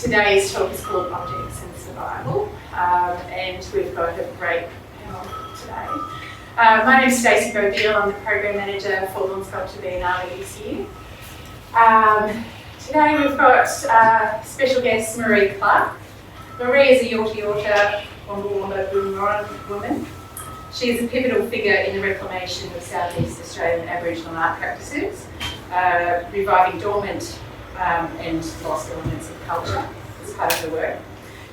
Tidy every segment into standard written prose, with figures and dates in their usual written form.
Today's talk is called Objects and Survival, and we've got a great panel today. My name is Stacey Bodile. I'm the Program Manager for Lorne Sculpture Biennale this year. Today we've got special guest Maree Clarke. Maree is a Yorta Yorta Wamba Boonwurrung woman. She is a pivotal figure in the reclamation of Southeast Australian Aboriginal art practices, reviving dormant and lost elements of culture as part of her work.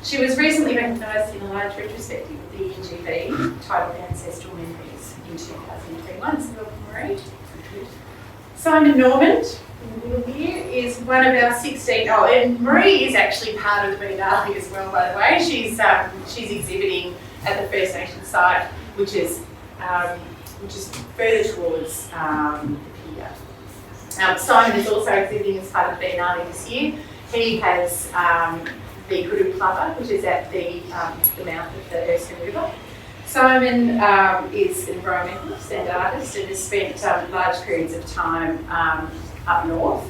She was recently recognised in a large retrospective of the UGB titled Ancestral Memories in 2021. So welcome, Maree. Simon Normand, in the middle here, is one of our 16. Oh, and Maree is actually part of the Biennale as well, by the way. She's exhibiting at the First Nations site, which is further towards the pier. Simon is also exhibiting as part of the Biennale this year. He has the Gadubanud, which is at the mouth of the Erskine River. Simon is an environmentalist and artist and has spent large periods of time up north.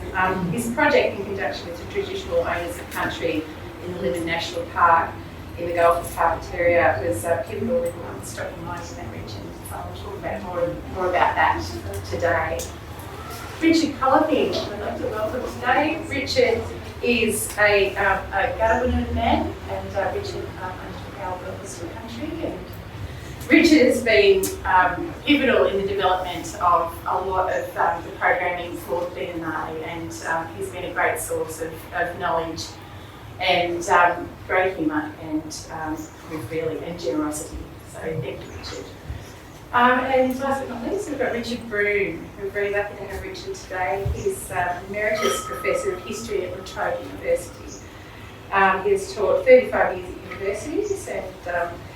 His project, in conjunction with the traditional owners of country in the Lynn National Park in the Gulf of Carpentaria, was pivotal in stopping mines in that region. So I'll talk about more about that today. Richard Collopy, I'd like to welcome today. Richard is a Gadubanud man, and Richard undertook our purpose for country. And Richard has been pivotal in the development of a lot of the programming for the Biennale, and he's been a great source of knowledge and great humour and generosity. So thank you, Richard. And last but not least, we've got Richard Broome. We're very lucky to have Richard today. He's Emeritus Professor of History at La Trobe University. He has taught 35 years at universities and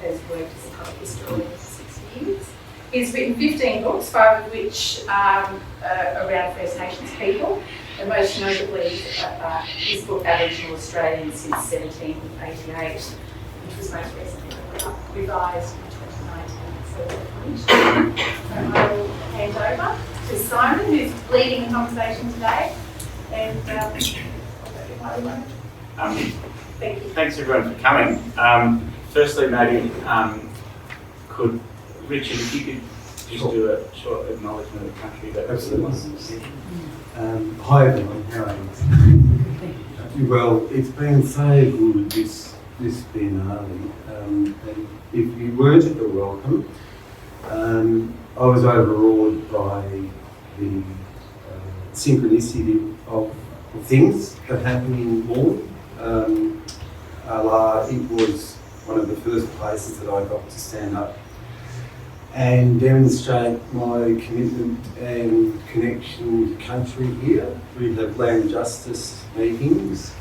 has worked as a public historian for 6 years. He's written 15 books, 5 of which are around First Nations people, and most notably his book Aboriginal Australians since 1788, which was most recently revised in 2019. So I will hand over to Simon, who's leading the conversation today, and I'll go to Thank you. Thanks everyone for coming. Firstly, maybe could Richard, if you could just do a short acknowledgement of the country. That absolutely. Hi everyone, how are you? Well, it's been so good this Biennale. And if you weren't at the welcome, I was overawed by the synchronicity of things that happen in Lorne. It was one of the first places that I got to stand up and demonstrate my commitment and connection with the country here. We have land justice meetings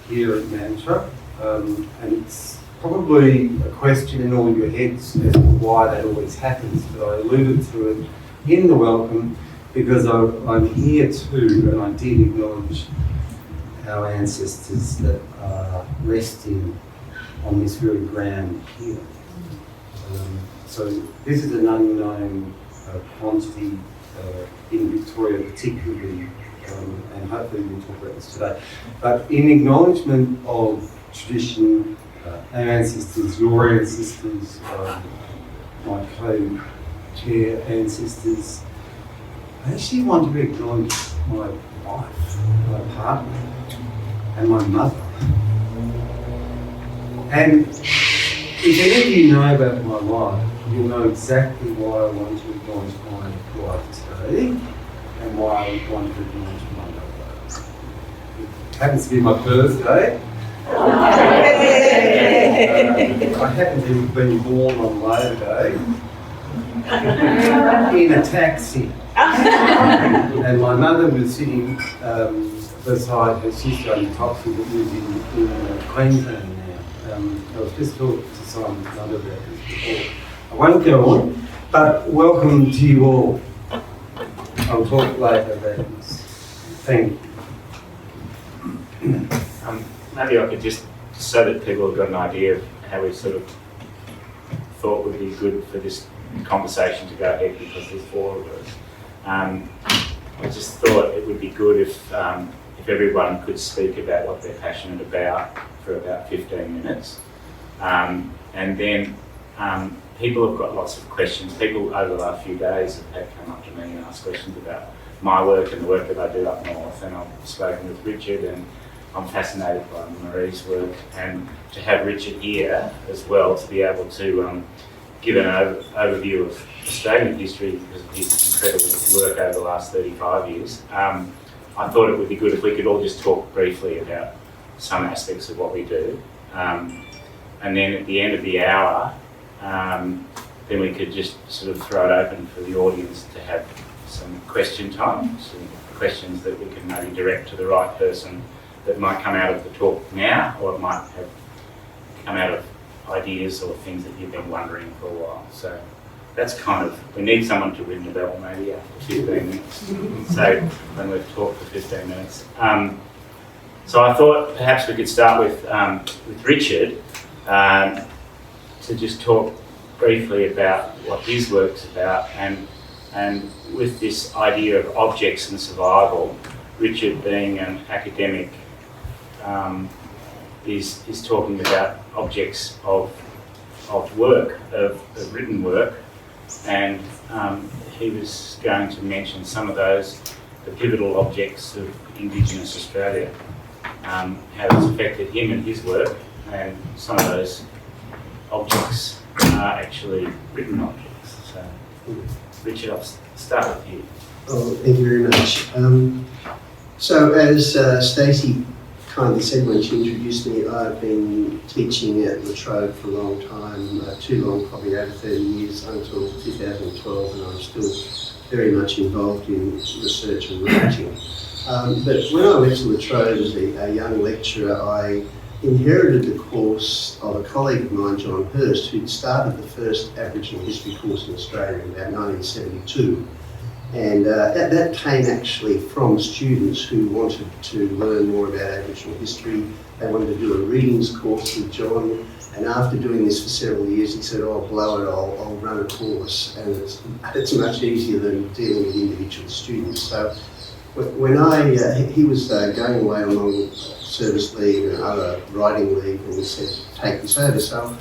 here at Mantra, and it's probably a question in all your heads as to why that always happens, but I alluded to it in the welcome because I'm here too, and I did acknowledge our ancestors that are resting on this very ground here. So this is an unknown quantity in Victoria particularly, and hopefully we'll talk about this today. But in acknowledgement of tradition, our ancestors, your ancestors, my co-chair ancestors, I actually want to acknowledge my wife, my partner, and my mother. And if any of you know about my life, you'll know exactly why I want to acknowledge my wife today and why I want to acknowledge my mother. It happens to be my birthday. I happen to have been born on Labor Day in a taxi. And my mother was sitting beside her sister on the taxi that lives in Queensland now. I was just talking to Simon's mother about this before. I won't go on, but welcome to you all. I'll talk later about this. Thank you. Maybe I could just, so that people have got an idea of how we sort of thought would be good for this conversation to go ahead, because there's 4 of us. I just thought it would be good if if everyone could speak about what they're passionate about for about 15 minutes. And then people have got lots of questions. People over the last few days have come up to me and asked questions about my work and the work that I do up north, and I've spoken with Richard, and I'm fascinated by Maree's work, and to have Richard here as well to be able to give an overview of Australian history because of his incredible work over the last 35 years. I thought it would be good if we could all just talk briefly about some aspects of what we do. And then at the end of the hour, then we could just sort of throw it open for the audience to have some question time, some questions that we can maybe direct to the right person that might come out of the talk now, or it might have come out of ideas or things that you've been wondering for a while. So that's kind of, we need someone to ring the bell maybe after 15 minutes. So when we've talked for 15 minutes. So I thought perhaps we could start with Richard to just talk briefly about what his work's about, and with this idea of objects and survival, Richard being an academic is talking about objects of work, of written work, and he was going to mention some of those, the pivotal objects of indigenous Australia, how it's affected him and his work, and some of those objects are actually written objects. So, Richard, I'll start with you. Oh, thank you very much. So as Stacey kindly said when she introduced me, I've been teaching at La Trobe for a long time, too long, probably over 30 years, until 2012, and I'm still very much involved in research and writing. But when I went to La Trobe as a young lecturer, I inherited the course of a colleague of mine, John Hurst, who'd started the first Aboriginal history course in Australia in about 1972. And that came actually from students who wanted to learn more about Aboriginal history. They wanted to do a readings course with John, and after doing this for several years, he said, "Oh, blow it, I'll run a course." And it's much easier than dealing with individual students. So when he was going away on long service leave and other writing leave, and he said, "Take this over." So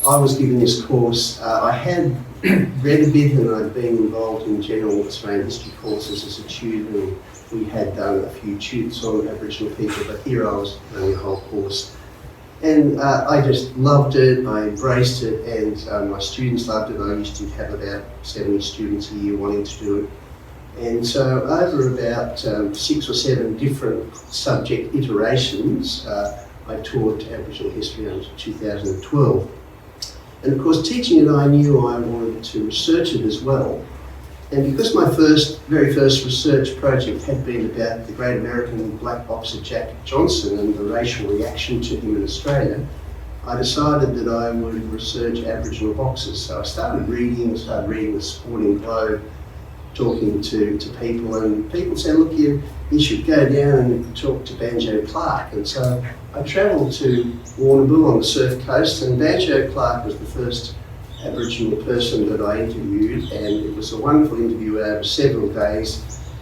I was given this course. I had read a bit, and I'd been involved in general Australian history courses as a tutor, and we had done a few tutors on Aboriginal people, but here I was running a whole course. And I just loved it, I embraced it, and my students loved it. I used to have about 70 students a year wanting to do it. And so over about 6 or 7 different subject iterations, I taught Aboriginal history until 2012. And of course, teaching it, I knew I wanted to research it as well. And because my very first research project had been about the great American black boxer Jack Johnson and the racial reaction to him in Australia, I decided that I would research Aboriginal boxers. So I started reading the Sporting Globe, talking to people, and people said, "Look, you should go down and talk to Banjo Clarke." And so I travelled to Warrnambool on the surf coast, and Banjo Clarke was the first Aboriginal person that I interviewed, and it was a wonderful interview over several days.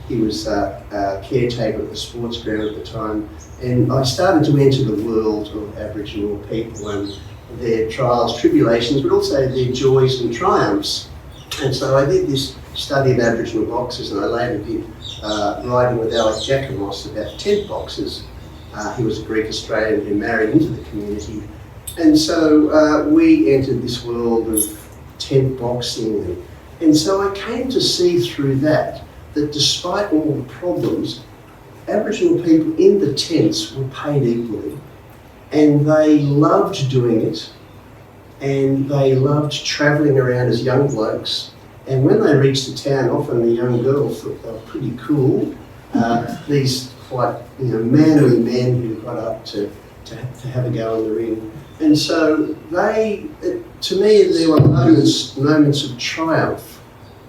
He was a caretaker at the sports ground at the time, and I started to enter the world of Aboriginal people and their trials, tribulations, but also their joys and triumphs. And so I did this study of Aboriginal boxers, and I later did writing with Alex Jacomos about tent boxers. He was a Greek Australian who married into the community. And so we entered this world of tent boxing. And so I came to see through that despite all the problems, Aboriginal people in the tents were paid equally. And they loved doing it. And they loved travelling around as young blokes. And when they reached the town, often the young girls thought they were pretty cool. These quite manly men who got up to have a go in the ring. And so to me, there were moments of triumph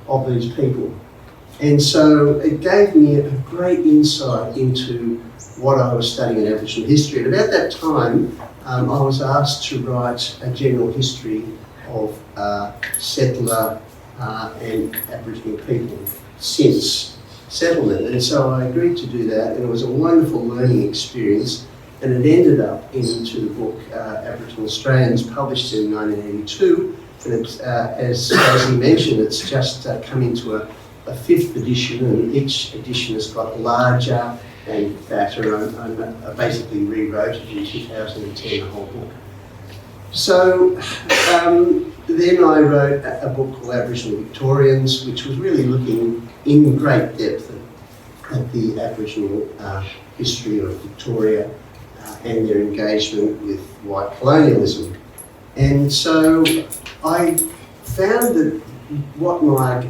of these people. And so it gave me a great insight into what I was studying in Aboriginal history. And about that time, I was asked to write a general history of settler and Aboriginal people since settlement. And so I agreed to do that, and it was a wonderful learning experience. And it ended up into the book Aboriginal Australians, published in 1982. And it's, as Stacey mentioned, it's just come into a 5th edition, and each edition has got larger and fatter. I basically rewrote it in 2010, the whole book. So then I wrote a book called Aboriginal Victorians, which was really looking in great depth at the Aboriginal history of Victoria and their engagement with white colonialism. And so I found that what my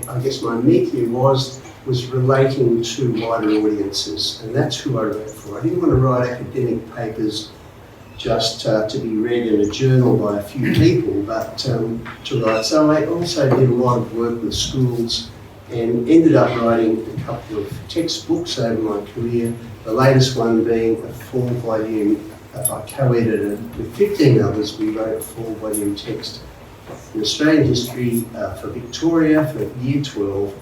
meat here was relating to wider audiences, and that's who I wrote for. I didn't want to write academic papers just to be read in a journal by a few people, but to write. So I also did a lot of work with schools and ended up writing a couple of textbooks over my career, the latest one being a 4-volume, I co-edited with 15 others. We wrote a 4-volume text in Australian history for Victoria for Year 12.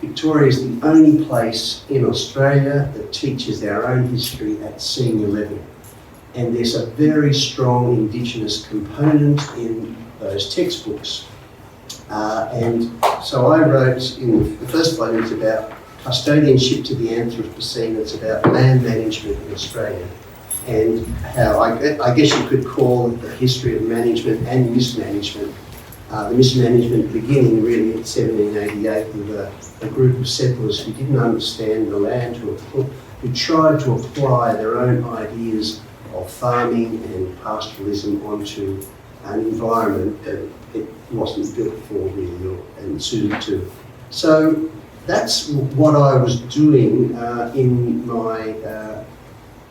Victoria is the only place in Australia that teaches our own history at senior level. And there's a very strong indigenous component in those textbooks. And so I wrote in the first volume, it's about custodianship to the Anthropocene. It's about land management in Australia, and how I guess you could call it the history of management and mismanagement. The mismanagement beginning really in 1788 with a group of settlers who didn't understand the land, who tried to apply their own ideas of farming and pastoralism onto an environment that it wasn't built for really and suited to. So that's what I was doing in my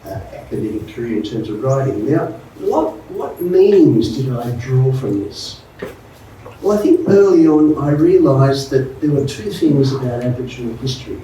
academic career in terms of writing. Now, what meanings did I draw from this? Well, I think early on I realised that there were two things about Aboriginal history.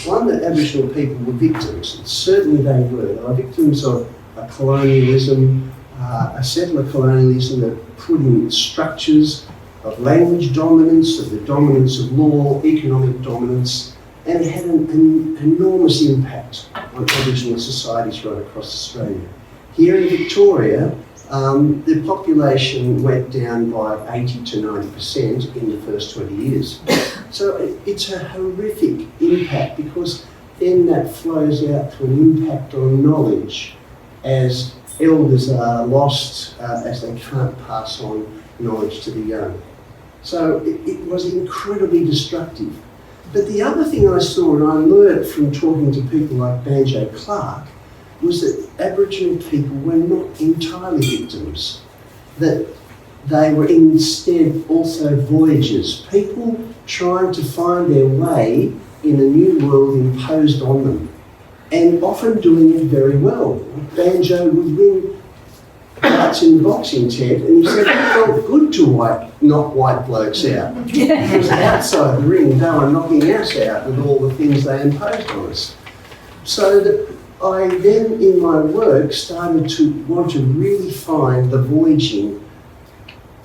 One, that Aboriginal people were victims, and certainly they were. They were victims of a colonialism, a settler colonialism that put in structures of language dominance, of the dominance of law, economic dominance, and it had an enormous impact on Aboriginal societies right across Australia. Here in Victoria, the population went down by 80 to 90% in the first 20 years. So it's a horrific impact, because then that flows out to an impact on knowledge as elders are lost, as they can't pass on knowledge to the young. So it was incredibly destructive. But the other thing I saw, and I learned from talking to people like Maree Clarke, was that Aboriginal people were not entirely victims, that they were instead also voyagers, people trying to find their way in a new world imposed on them, and often doing it very well. Banjo would win bouts in the boxing tent, and he said it felt good to knock white blokes out. Because outside the ring, they were knocking us out with all the things they imposed on us. So that I then, in my work, started to want to really find the voyaging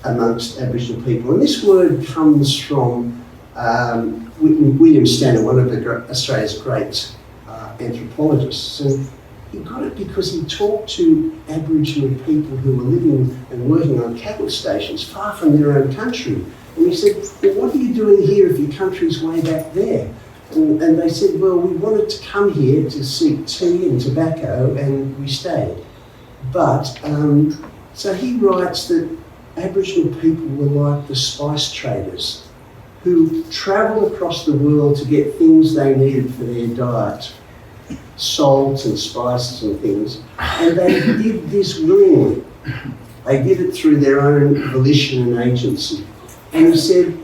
amongst Aboriginal people. And this word comes from William Stanner, one of Australia's great anthropologists. And he got it because he talked to Aboriginal people who were living and working on cattle stations far from their own country. And he said, well, what are you doing here if your country's way back there? And they said, well, we wanted to come here to seek tea and tobacco, and we stayed. But, so he writes that Aboriginal people were like the spice traders who travelled across the world to get things they needed for their diet, salts and spices and things, and they did this willingly. They did it through their own volition and agency. And he said,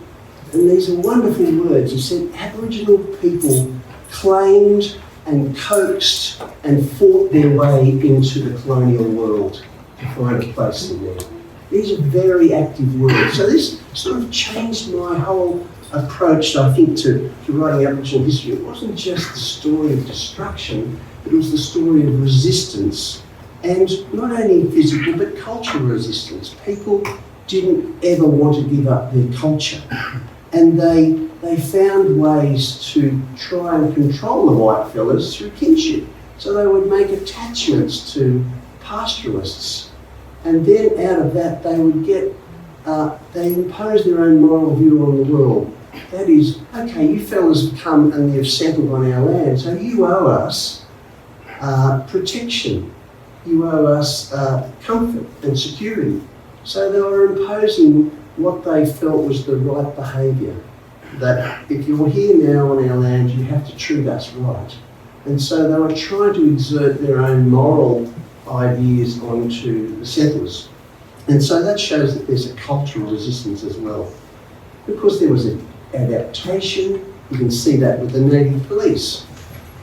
and these are wonderful words, he said, Aboriginal people claimed and coaxed and fought their way into the colonial world to find a place in there. These are very active words. So this sort of changed my whole approach, I think, to writing Aboriginal history. It wasn't just the story of destruction, it was the story of resistance, and not only physical but cultural resistance. People didn't ever want to give up their culture. And they found ways to try and control the white fellas through kinship. So they would make attachments to pastoralists. And then out of that they would get, they impose their own moral view on the world. That is, okay, you fellas have come and you've settled on our land, so you owe us protection. You owe us comfort and security. So they were imposing what they felt was the right behaviour. That if you're here now on our land, you have to treat us right. And so they were trying to exert their own moral ideas onto the settlers. And so that shows that there's a cultural resistance as well. Because there was an adaptation, you can see that with the native police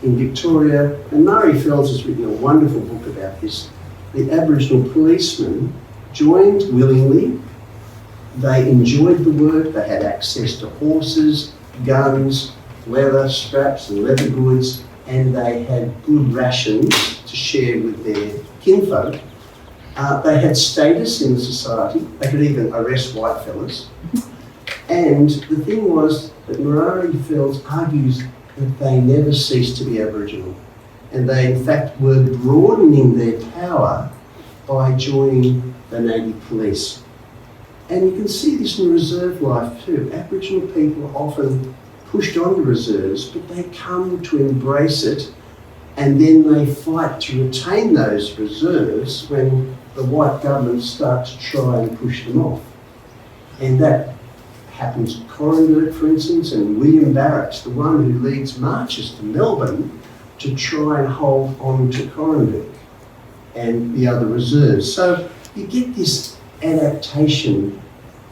in Victoria. And Maree Clarke has written a wonderful book about this. The Aboriginal policemen joined willingly. They enjoyed the work, they had access to horses, guns, leather straps and leather goods, and they had good rations to share with their kinfolk. They had status in the society, they could even arrest white fellas. And the thing was that Maree Clarke argues that they never ceased to be Aboriginal. And they in fact were broadening their power by joining the native police. And you can see this in reserve life too. Aboriginal people are often pushed onto reserves, but they come to embrace it, and then they fight to retain those reserves when the white governments start to try and push them off. And that happens at Corranderk, for instance, and William Barrett's the one who leads marches to Melbourne to try and hold on to Corranderk and the other reserves. So you get this adaptation.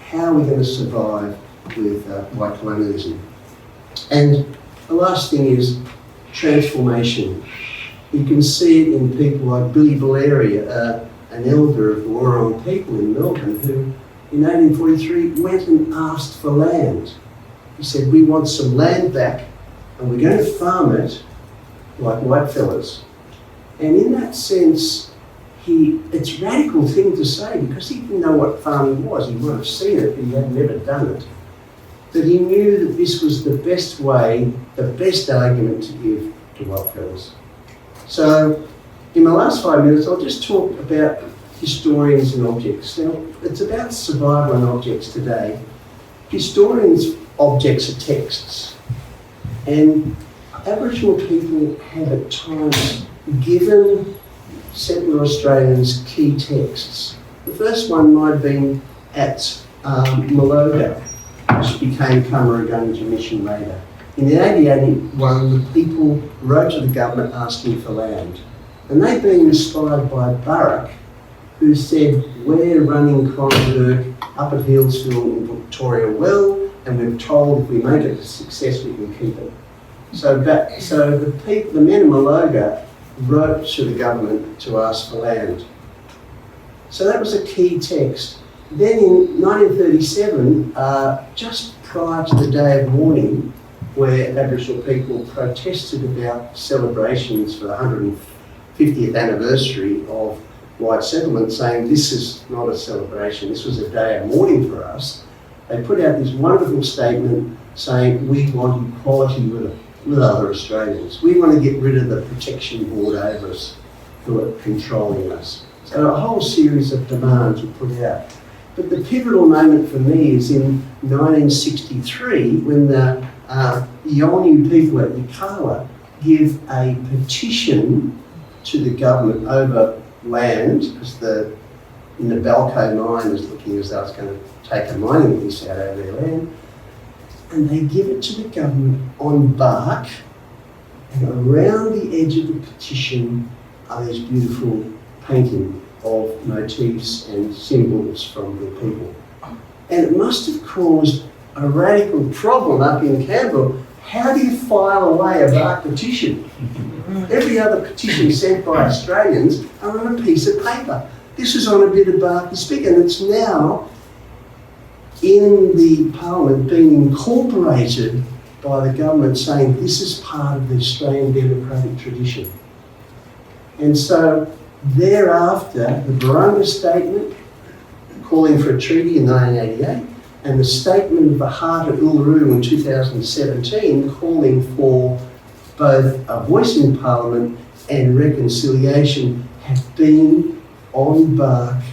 How are we going to survive with white colonialism? And the last thing is transformation. You can see it in people like Billy Valeria, an elder of the Lorne people in Melbourne, who in 1843 went and asked for land. He said, we want some land back and we're going to farm it like white fellas. And in that sense, it's a radical thing to say because he didn't know what farming was. He might have seen it, but he had never done it. But he knew that this was the best way, the best argument to give to white fellas. So in my last 5 minutes, I'll just talk about historians and objects. Now, it's about survival and objects today. Historians' objects are texts. And Aboriginal people have at times given settler Australians key texts. The first one might have been at Maloga, which became Kamaragundja Mission later. In the 1881, the people wrote to the government asking for land. And they'd been inspired by Burke, who said, we're running Corranderk up at Healesville in Victoria well, and we're told if we make it a success, we can keep it. So the men of Maloga wrote to the government to ask for land. So that was a key text. Then in 1937, just prior to the Day of Mourning, where Aboriginal people protested about celebrations for the 150th anniversary of white settlement, saying this is not a celebration, this was a day of mourning for us, they put out this wonderful statement saying we want equality with other Australians. We want to get rid of the protection board over us who are controlling us. So a whole series of demands were put out. But the pivotal moment for me is in 1963 when the Yolngu people at Yakawa give a petition to the government over land, because in the Balco mine is looking as though it's going to take a mining lease out over their land. And they give it to the government on bark, and around the edge of the petition are these beautiful paintings of motifs and symbols from the people. And it must have caused a radical problem up in Canberra. How do you file away a bark petition? Every other petition sent by Australians are on a piece of paper. This is on a bit of bark this big, and it's now in the Parliament being incorporated by the government, saying this is part of the Australian democratic tradition. And so thereafter, the Barunga Statement, calling for a treaty in 1988, And the statement of the heart at Uluru in 2017 calling for both a voice in Parliament and reconciliation have been on bark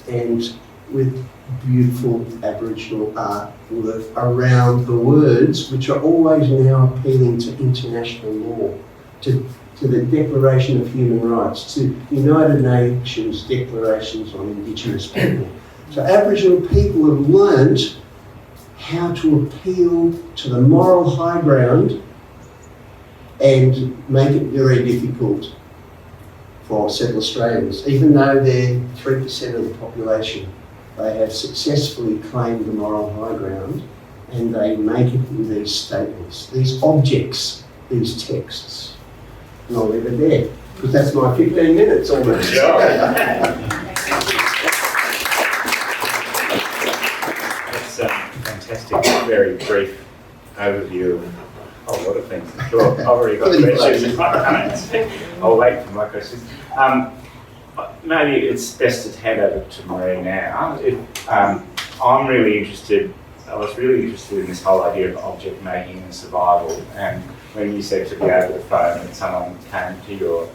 and with beautiful Aboriginal artwork around the words, which are always now appealing to international law, to the Declaration of Human Rights, to United Nations declarations on Indigenous people. So Aboriginal people have learnt how to appeal to the moral high ground and make it very difficult for Central Australians. Even though they're 3% of the population, they have successfully claimed the moral high ground, and they make it in these statements, these objects, these texts. And I'll leave it there, because that's my 15 minutes almost. That's a fantastic, very brief overview of a whole lot of things. I'm sure I've already got questions. I'll wait for my questions. Maybe it's best to hand over to Maree now. I'm really interested, I was really interested in this whole idea of object making and survival. And when you said to me over the phone that someone came to your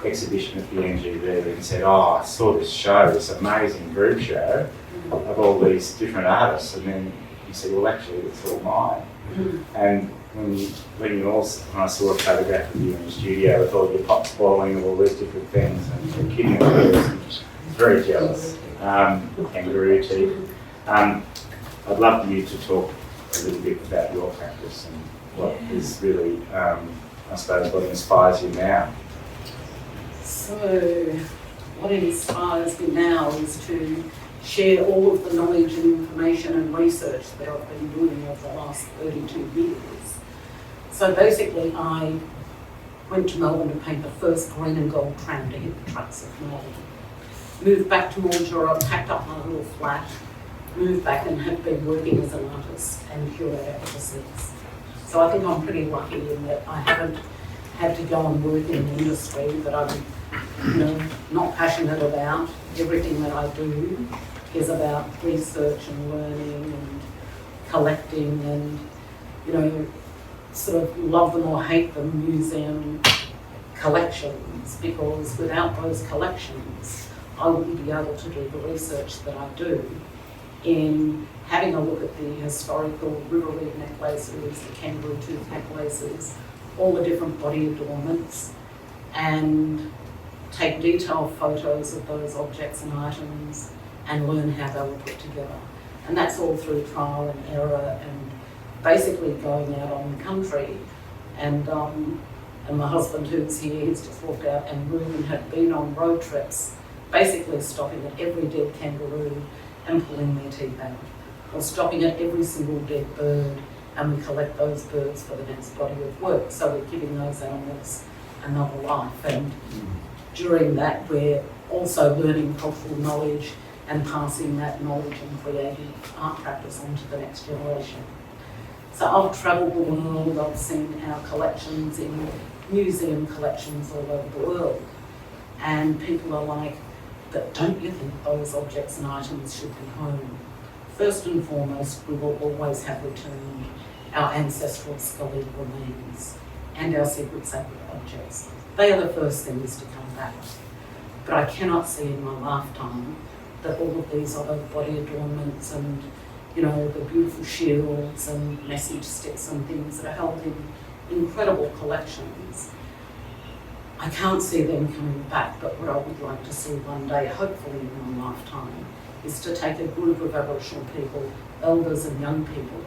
exhibition at the NGV and said, oh, I saw this show, this amazing group show of all these different artists, and then you said, well, actually, it's all mine. And when I saw a photograph of you in the studio with all your pots boiling of all these different things and the kidney birds, I was very jealous. Kangaroo teeth. I'd love you to talk a little bit about your practice and what is really, I suppose, what inspires you now. So, what inspires me now is to share all of the knowledge and information and research that I've been doing over the last 32 years. So basically, I went to Melbourne to paint the first green and gold tram to hit the tracks of Melbourne. Moved back to Mildura, packed up my little flat, moved back and have been working as an artist and curator ever since. So I think I'm pretty lucky in that I haven't had to go and work in an industry that I'm not passionate about. Everything that I do is about research and learning and collecting and, sort of love them or hate them, museum collections, because without those collections, I wouldn't be able to do the research that I do in having a look at the historical river reed necklaces, the kangaroo tooth necklaces, all the different body adornments, and take detailed photos of those objects and items and learn how they were put together. And that's all through trial and error and basically going out on the country. And my husband, who's here, he's just walked out, and Ruben had been on road trips, basically stopping at every dead kangaroo and pulling their teeth out, or stopping at every single dead bird, and we collect those birds for the next body of work. So we're giving those animals another life. And during that, we're also learning cultural knowledge and passing that knowledge and creative art practice on to the next generation. So I've travelled the world, I've seen our collections in museum collections all over the world, and people are like, but don't you think those objects and items should be home? First and foremost, we will always have returned our ancestral skull remains and our sacred objects. They are the first things to come back. But I cannot see in my lifetime that all of these other body adornments and the beautiful shields and message sticks and things that are held in incredible collections, I can't see them coming back. But what I would like to see one day, hopefully in my lifetime, is to take a group of Aboriginal people, elders and young people,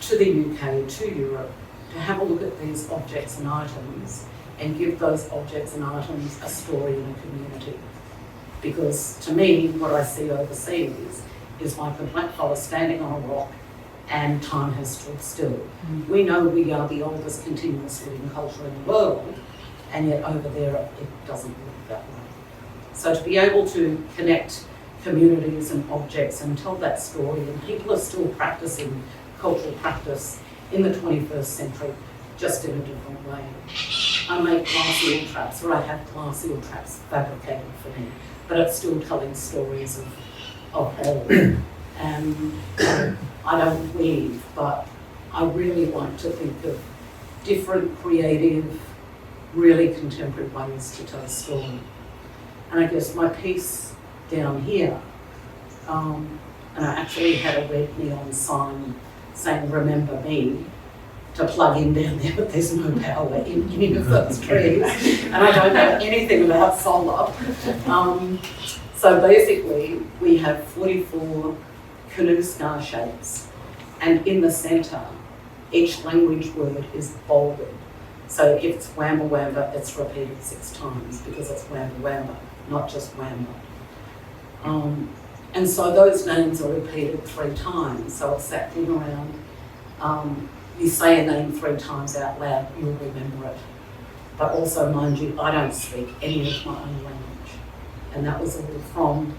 to the UK, to Europe, to have a look at these objects and items and give those objects and items a story in a community. Because to me, what I see overseas is like a black fella standing on a rock and time has stood still. We know we are the oldest continuous living culture in the world, and yet over there it doesn't look that way. So to be able to connect communities and objects and tell that story, and people are still practicing cultural practice in the 21st century, just in a different way. I make glass eel traps, or I have glass eel traps fabricated for me, but it's still telling stories of old. And I don't weave, but I really like to think of different creative, really contemporary ways to tell a story. And I guess my piece down here, and I actually had a red neon sign saying "Remember Me" to plug in down there, but there's no power in any of those trees, and I don't know anything about solar. So basically, we have 44 canoe scar shapes, and in the centre, each language word is bolded. So if it's Wamba Wamba, it's repeated 6 times because it's Wamba Wamba, not just Wamba. And so those names are repeated 3 times. So it's that thing around, you say a name 3 times out loud, you'll remember it. But also, mind you, I don't speak any of my own language. And that was all from,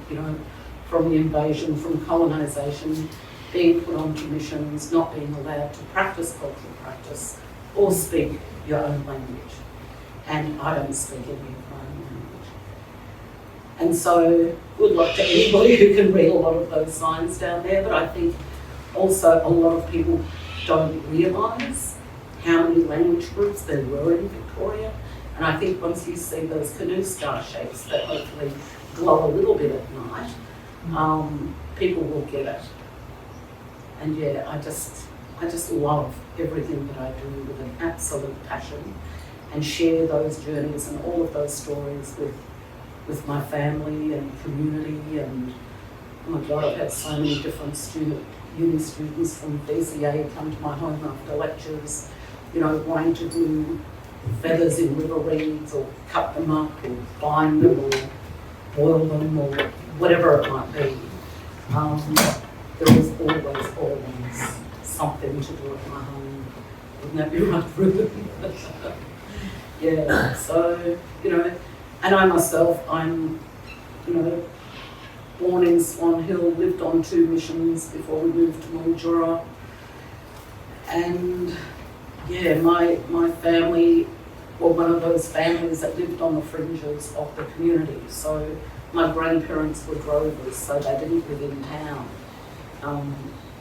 from the invasion, from colonisation, being put onto missions, not being allowed to practice cultural practice or speak your own language. And I don't speak any of my own language. And so, good luck to anybody who can read a lot of those signs down there, but I think also a lot of people don't realise how many language groups there were in Victoria. And I think once you see those canoe star shapes that hopefully glow a little bit at night, people will get it. And yeah, I just love everything that I do with an absolute passion, and share those journeys and all of those stories with my family and community. And oh my God, I've had so many different uni students from BCA come to my home after lectures, wanting to do feathers in river reeds, or cut them up, or bind them, or boil them, or whatever it might be. There was always something to do at my home. Wouldn't that be right, Ruben? Yeah, so, and I myself, I'm, born in Swan Hill, lived on 2 missions before we moved to Mildura. And yeah, my family were one of those families that lived on the fringes of the community. So my grandparents were drovers, so they didn't live in town.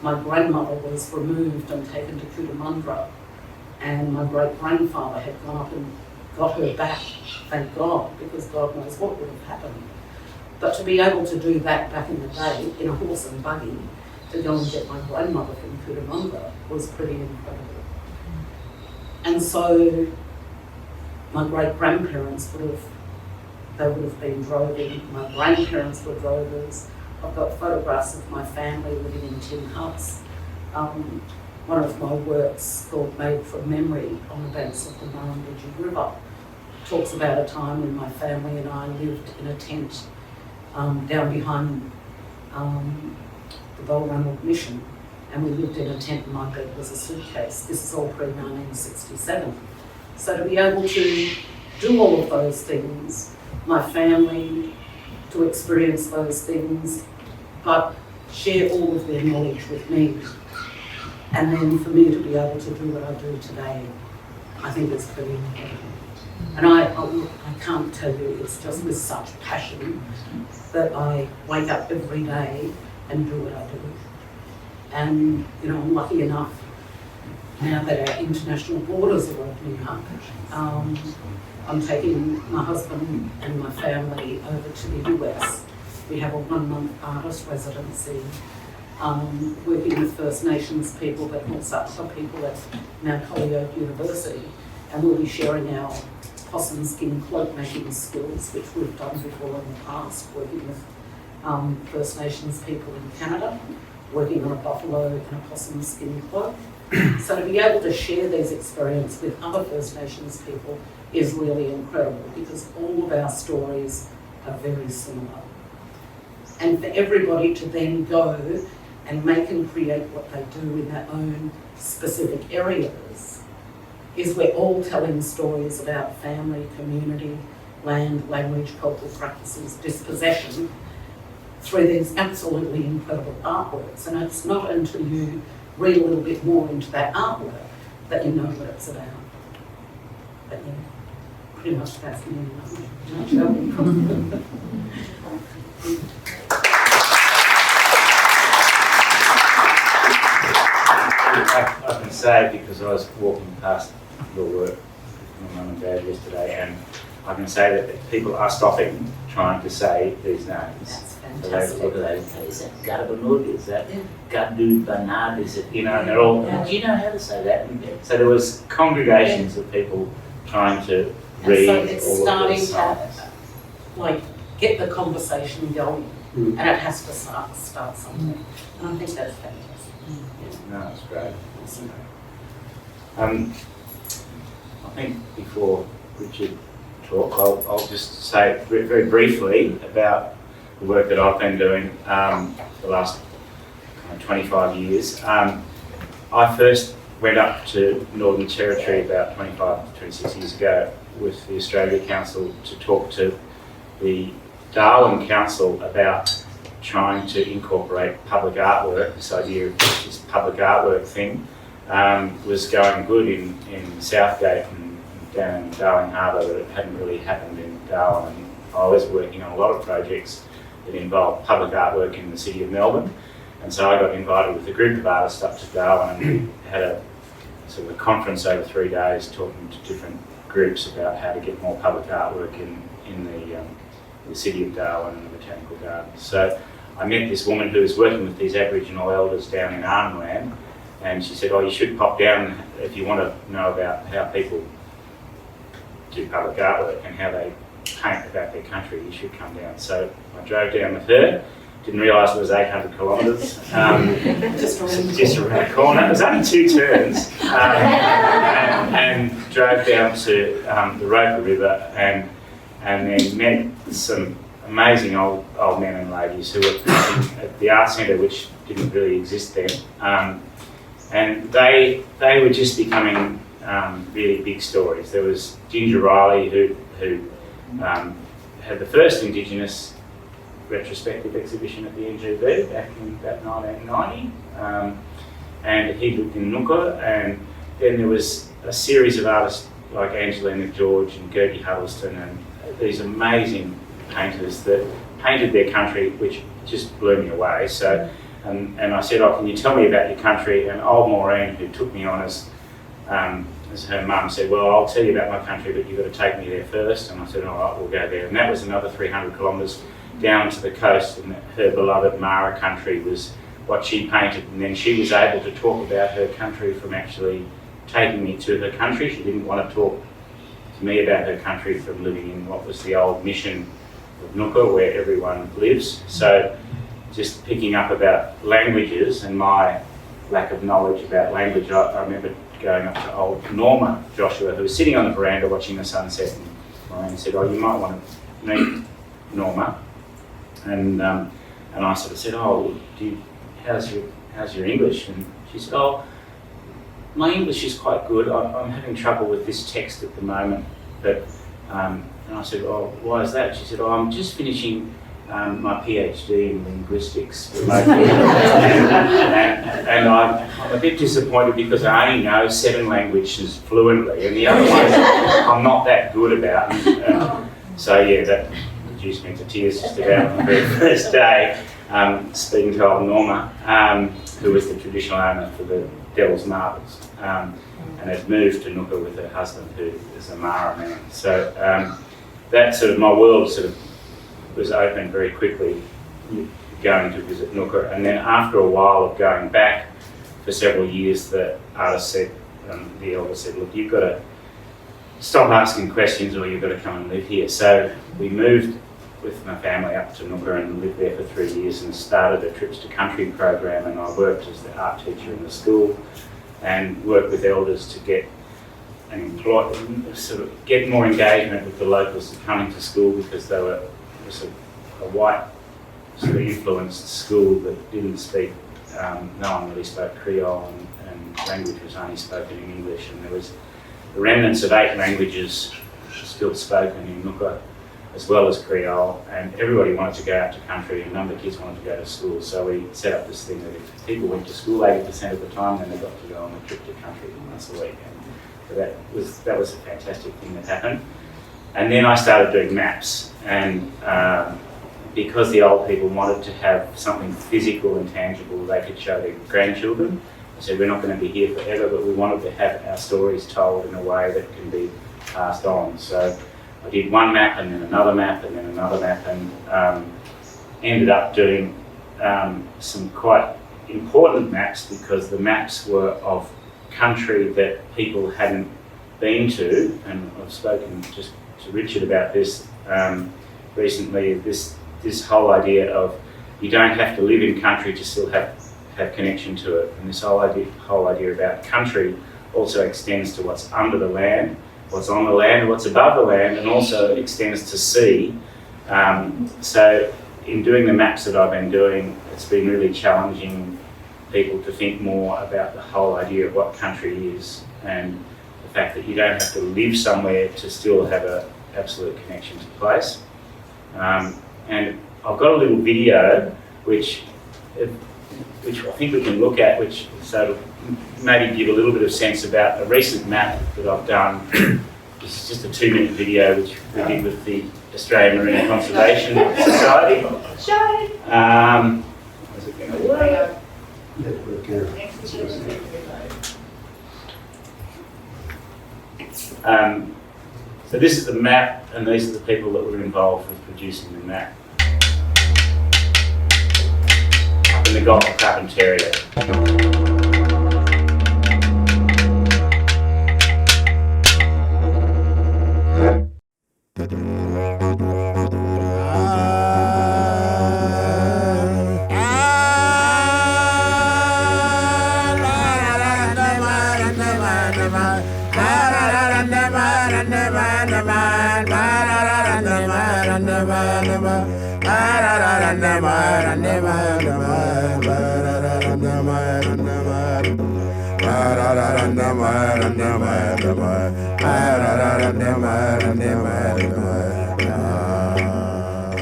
My grandmother was removed and taken to Gadubanud, and my great-grandfather had gone up and got her back, thank God, because God knows what would have happened. But to be able to do that back in the day, in a horse and buggy, to go and get my grandmother from Gadubanud was pretty incredible. And so my great-grandparents would have been droving, my grandparents were drovers. I've got photographs of my family living in tin huts. One of my works, called Made from Memory, on the banks of the Murrumbidgee River, talks about a time when my family and I lived in a tent down behind the Balranald Mission, and we lived in a tent and my bed was a suitcase. This is all pre-1967. So to be able to do all of those things, my family, to experience those things, but share all of their knowledge with me, and then for me to be able to do what I do today, I think it's pretty incredible. And I can't tell you, it's just with such passion that I wake up every day and do what I do. And I'm lucky enough now that our international borders are opening up. I'm taking my husband and my family over to the US. We have a 1-month artist residency, working with First Nations people, but also other people at Mount Holyoke University. And we'll be sharing our possum skin cloak making skills, which we've done before in the past, working with First Nations people in Canada, working on a buffalo and a possum skin cloak. So to be able to share these experiences with other First Nations people is really incredible, because all of our stories are very similar. And for everybody to then go and make and create what they do in their own specific areas, is we're all telling stories about family, community, land, language, cultural practices, dispossession, through these absolutely incredible artworks. And it's not until you read a little bit more into that artwork that you know what it's about. But yeah, pretty much that's me in a nutshell. can say, because I was walking past your work with my mum and dad yesterday, and I can say that people are stopping trying to say these names. That's So fantastic. they look at it, is that Gadubanud, is that Yeah. Gadubanud, is it, and they're all, Yeah. do you know how to say that? And so there was congregations of people trying to And read so it's all of starting these to, songs. like, get the conversation going, Mm. and it has to start somewhere. And I think that's fantastic. No, it's great. Awesome. I think before Richard talk, I'll just say very briefly about the work that I've been doing for the last 25 years. I first went up to Northern Territory about 25 to 26 years ago with the Australia Council to talk to the Darwin Council about trying to incorporate public artwork. This idea of this public artwork thing was going good in Southgate and down in Darling Harbour, but it hadn't really happened in Darwin. And I was working on a lot of projects that involved public artwork in the city of Melbourne, and so I got invited with a group of artists up to Darwin, and we had a sort of a conference over 3 days talking to different groups about how to get more public artwork in the city of Darwin and the Botanical Gardens. So I met this woman who was working with these Aboriginal elders down in Arnhem, and she said, "Oh, you should pop down if you want to know about how people do public artwork and how they paint about their country. You should come down." So I drove down with her. Didn't realise it was 800 kilometres. Just around the corner. It was only 2 turns, and drove down to the Roper River and then met some amazing old men and ladies who were at the art centre, which didn't really exist then. And they were just becoming really big stories. There was Ginger Riley, who had the first indigenous retrospective exhibition at the NGV back in about 1990, and he lived in Nooka. And then there was a series of artists like Angelina George and Gertie Huddleston and these amazing painters that painted their country, which just blew me away. So, and I said, "Oh, can you tell me about your country?" And old Maureen, who took me on as her mum, said, "Well, I'll tell you about my country, but you've got to take me there first." And I said, "All right, we'll go there." And that was another 300 kilometres down to the coast, and her beloved Maree country was what she painted. And then she was able to talk about her country from actually taking me to her country. She didn't want to talk to me about her country from living in what was the old mission of Nooka, where everyone lives. So just picking up about languages and my lack of knowledge about language, I remember going up to old Norma Joshua, who was sitting on the veranda watching the sunset, and Maureen said, "Oh, you might want to meet Norma." And I sort of said, "Oh, how's your English?" And she said, "Oh, my English is quite good. I'm having trouble with this text at the moment." But and I said, "Oh, why is that?" She said, "Oh, I'm just finishing my PhD in linguistics remotely, and I'm a bit disappointed because I only know 7 languages fluently, and the other ones I'm not that good about." So yeah, that reduced me to tears just about on the very first day, speaking to old Norma, who was the traditional owner for the Devil's Marbles, and had moved to Nooka with her husband, who is a Mara man. So that sort of, my world sort of was opened very quickly going to visit Nooka. And then after a while of going back for several years, the artist said, the elder said, "Look, you've got to stop asking questions or you've got to come and live here." So we moved with my family up to Nooka and lived there for 3 years and started a Trips to Country program, and I worked as the art teacher in the school and worked with elders to get get more engagement with the locals coming to school, because they were a white sort of influenced school that didn't speak, no one really spoke Creole, and language was only spoken in English, and there was the remnants of 8 languages still spoken in Nooka, as well as Creole, and everybody wanted to go out to country, and none of the kids wanted to go to school. So we set up this thing that if people went to school 80% of the time, then they got to go on a trip to country once a week. And so that was a fantastic thing that happened. And then I started doing maps, and because the old people wanted to have something physical and tangible they could show their grandchildren, I said we're not going to be here forever, but we wanted to have our stories told in a way that can be passed on. So I did one map and then another map and then another map, and ended up doing some quite important maps, because the maps were of country that people hadn't been to, and I've spoken just to Richard about this recently, this whole idea of you don't have to live in country to still have connection to it, and this whole idea about country also extends to what's under the land, what's on the land, what's above the land, and also extends to sea. So in doing the maps that I've been doing, it's been really challenging people to think more about the whole idea of what country is, and the fact that you don't have to live somewhere to still have an absolute connection to place. And I've got a little video which I think we can look at, which sort of maybe give a little bit of sense about a recent map that I've done. This is just a 2-minute video which we did with the Australian Marine Conservation Society. Is it going to work? So this is the map, and these are the people that were involved with producing the map. Up in the Gulf of Carpentaria.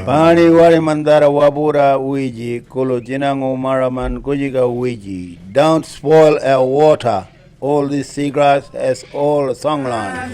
Pani wari mandara wabura uiji, kolo jinango maraman kujiga uiji. Don't spoil our water. All this seagrass has all a songline.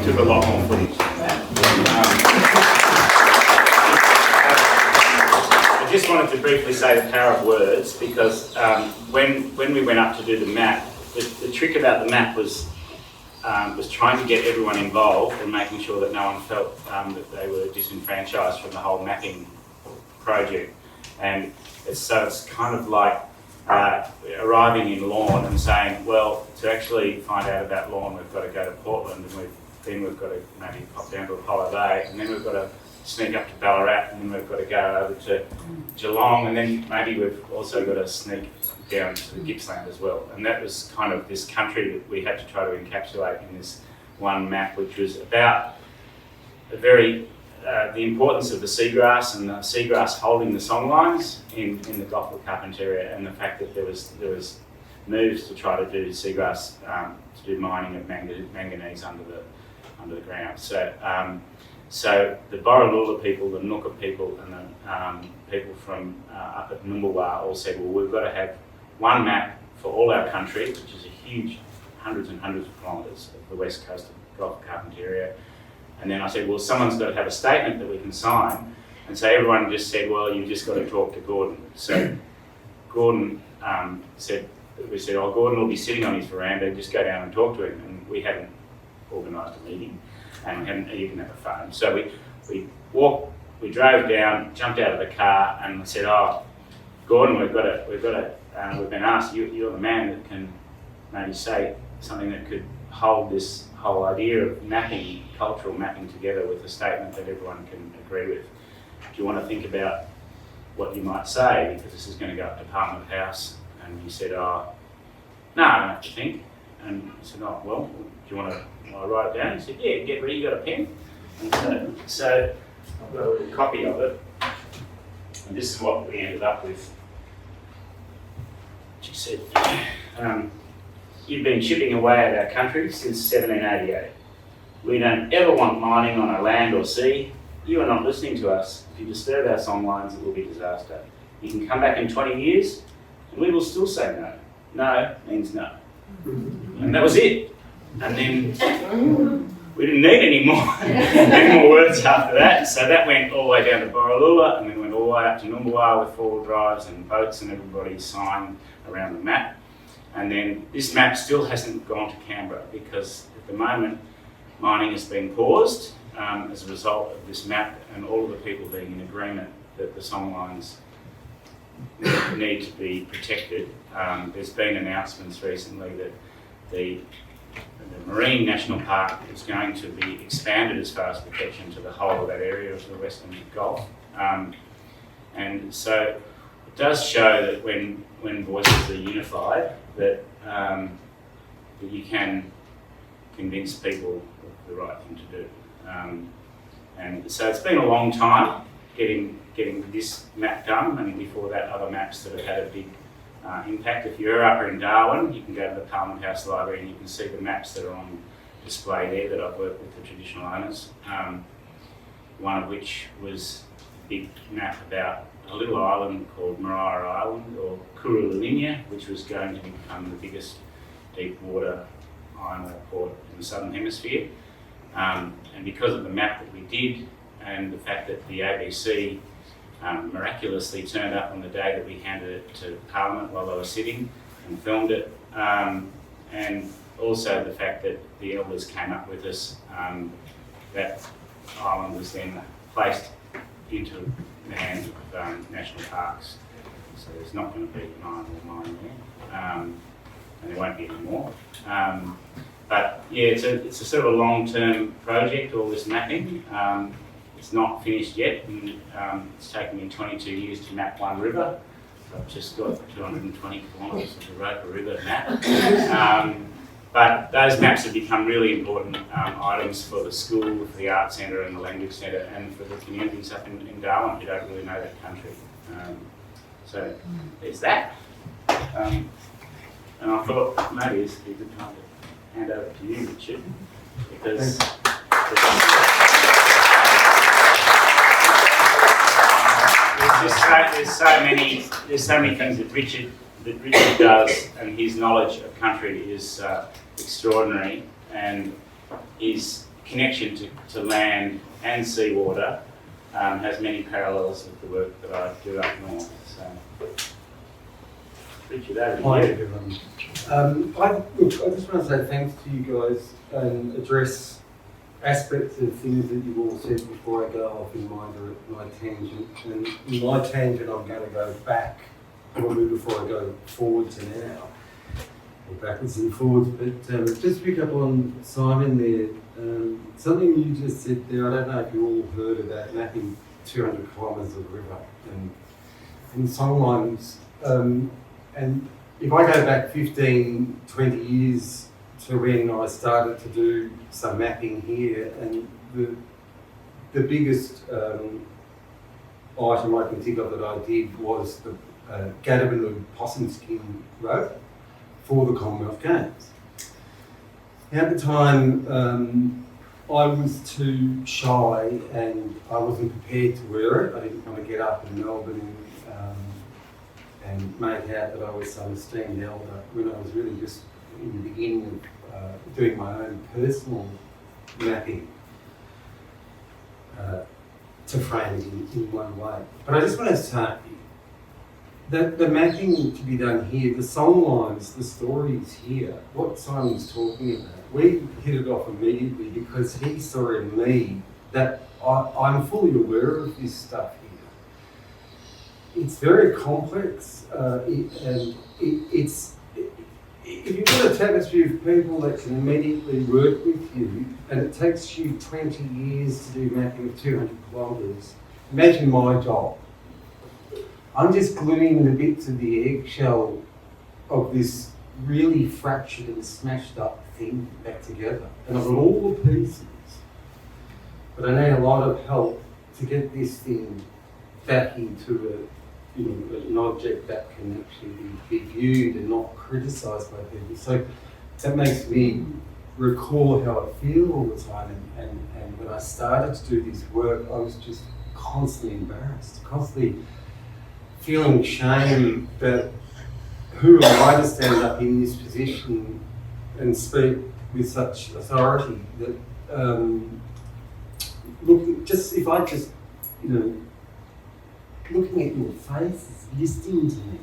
Took a lot more footage than that. I just wanted to briefly say the power of words, because when we went up to do the map, the trick about the map was trying to get everyone involved and making sure that no one felt that they were disenfranchised from the whole mapping project. And it's kind of like arriving in Lorne and saying, well, to actually find out about Lorne, we've got to go to Portland, and then we've got to maybe pop down to Apollo Bay, and then we've got to sneak up to Ballarat, and then we've got to go over to Geelong, and then maybe we've also got to sneak down to the Gippsland as well. And that was kind of this country that we had to try to encapsulate in this one map, which was about the importance of the seagrass, and the seagrass holding the songlines in the Gulf of Carpentaria, and the fact that there was moves to try to do seagrass, to do mining of manganese under the ground. So the Borroloola people, the Nooka people, and the people from up at Numbulwar all said, well, we've got to have one map for all our country, which is a huge hundreds and hundreds of kilometres of the west coast of the Gulf of Carpentaria. And then I said, well, someone's got to have a statement that we can sign. And so everyone just said, well, you've just got to talk to Gordon. So Gordon said, we said, oh, Gordon will be sitting on his veranda, just go down and talk to him. And we hadn't organised a meeting, and we hadn't even had a phone. So we drove down, jumped out of the car, and said, oh, Gordon, we've been asked, you're the man that can maybe say something that could hold this whole idea of mapping, cultural mapping together with a statement that everyone can agree with. Do you want to think about what you might say, because this is going to go up to Parliament House? And he said, oh, no, I don't have to think. And he said, oh, well, do you want to write it down? He said, yeah, get ready, you got a pen? And so I've got a little copy of it. And this is what we ended up with. She said, you've been chipping away at our country since 1788. We don't ever want mining on our land or sea. You are not listening to us. If you disturb our songlines, it will be disaster. You can come back in 20 years, and we will still say no. No means no. And that was it. And then we didn't need any more words after that. So that went all the way down to Borroloola, and then went all the way up to Numbawar with 4-wheel drives and boats, and everybody signed around the map. And then this map still hasn't gone to Canberra, because at the moment mining has been paused as a result of this map, and all of the people being in agreement that the songlines need to be protected. There's been announcements recently that the Marine National Park is going to be expanded as far as protection to the whole of that area of the Western Gulf. And so it does show that when voices are unified, that you can convince people of the right thing to do. And so it's been a long time getting this map done, and before that other maps that have had a big impact. If you're up in Darwin, you can go to the Parliament House Library and you can see the maps that are on display there that I've worked with the traditional owners. One of which was a big map about a little island called Maree Island, or Kurulalinya, which was going to become the biggest deep water iron ore port in the Southern Hemisphere. And because of the map that we did, and the fact that the ABC miraculously turned up on the day that we handed it to Parliament while they were sitting and filmed it, and also the fact that the elders came up with us, that island was then placed into the hands of national parks. So there's not going to be an iron ore mine there, and there won't be any more. But yeah, it's a sort of a long-term project, all this mapping. It's not finished yet, and it's taken me 22 years to map one river. So I've just got 220 kilometres of the Roper River map. But those maps have become really important items for the school, for the art centre and the language centre, and for the communities up in Darwin who don't really know that country. So there's that. And I thought maybe this would be a good time to hand over to you, Richard, because there's so many things that Richard does, and his knowledge of country is extraordinary, and his connection to land and seawater has many parallels with the work that I do up north. So, Richard, over Hi to you. everyone. I just want to say thanks to you guys and address aspects of things that you've all said before I go off in my tangent. And in my tangent, I'm going to go back probably before I go forward to now, or backwards and forwards. But just pick up on Simon there. Something you just said there. I don't know if you all heard of that, mapping 200 kilometres of river and songlines. And if I go back 15, 20 years to when I started to do some mapping here, and the biggest item I can think of that I did was the Gadubanud possum skin rope for the Commonwealth Games. At the time, I was too shy and I wasn't prepared to wear it. I didn't want to get up in Melbourne and make out that I was some esteemed elder when I was really just in the beginning of doing my own personal mapping to frame it in one way. But I just want to say the mapping to be done here, the song lines, the stories here, what Simon's talking about, we hit it off immediately because he saw in me that I'm fully aware of this stuff here. It's very complex, if you've got a tapestry of people that can immediately work with you, and it takes you 20 years to do mapping of 200 kilometres, imagine my job. I'm just gluing the bits of the eggshell of this really fractured and smashed up thing back together. And I've got all the pieces, but I need a lot of help to get this thing back into an object that can actually be viewed and not criticised by people. So that makes me recall how I feel all the time. And when I started to do this work, I was just constantly embarrassed, constantly feeling shame that who am I to stand up in this position and speak with such authority that looking at your faces, listening to me,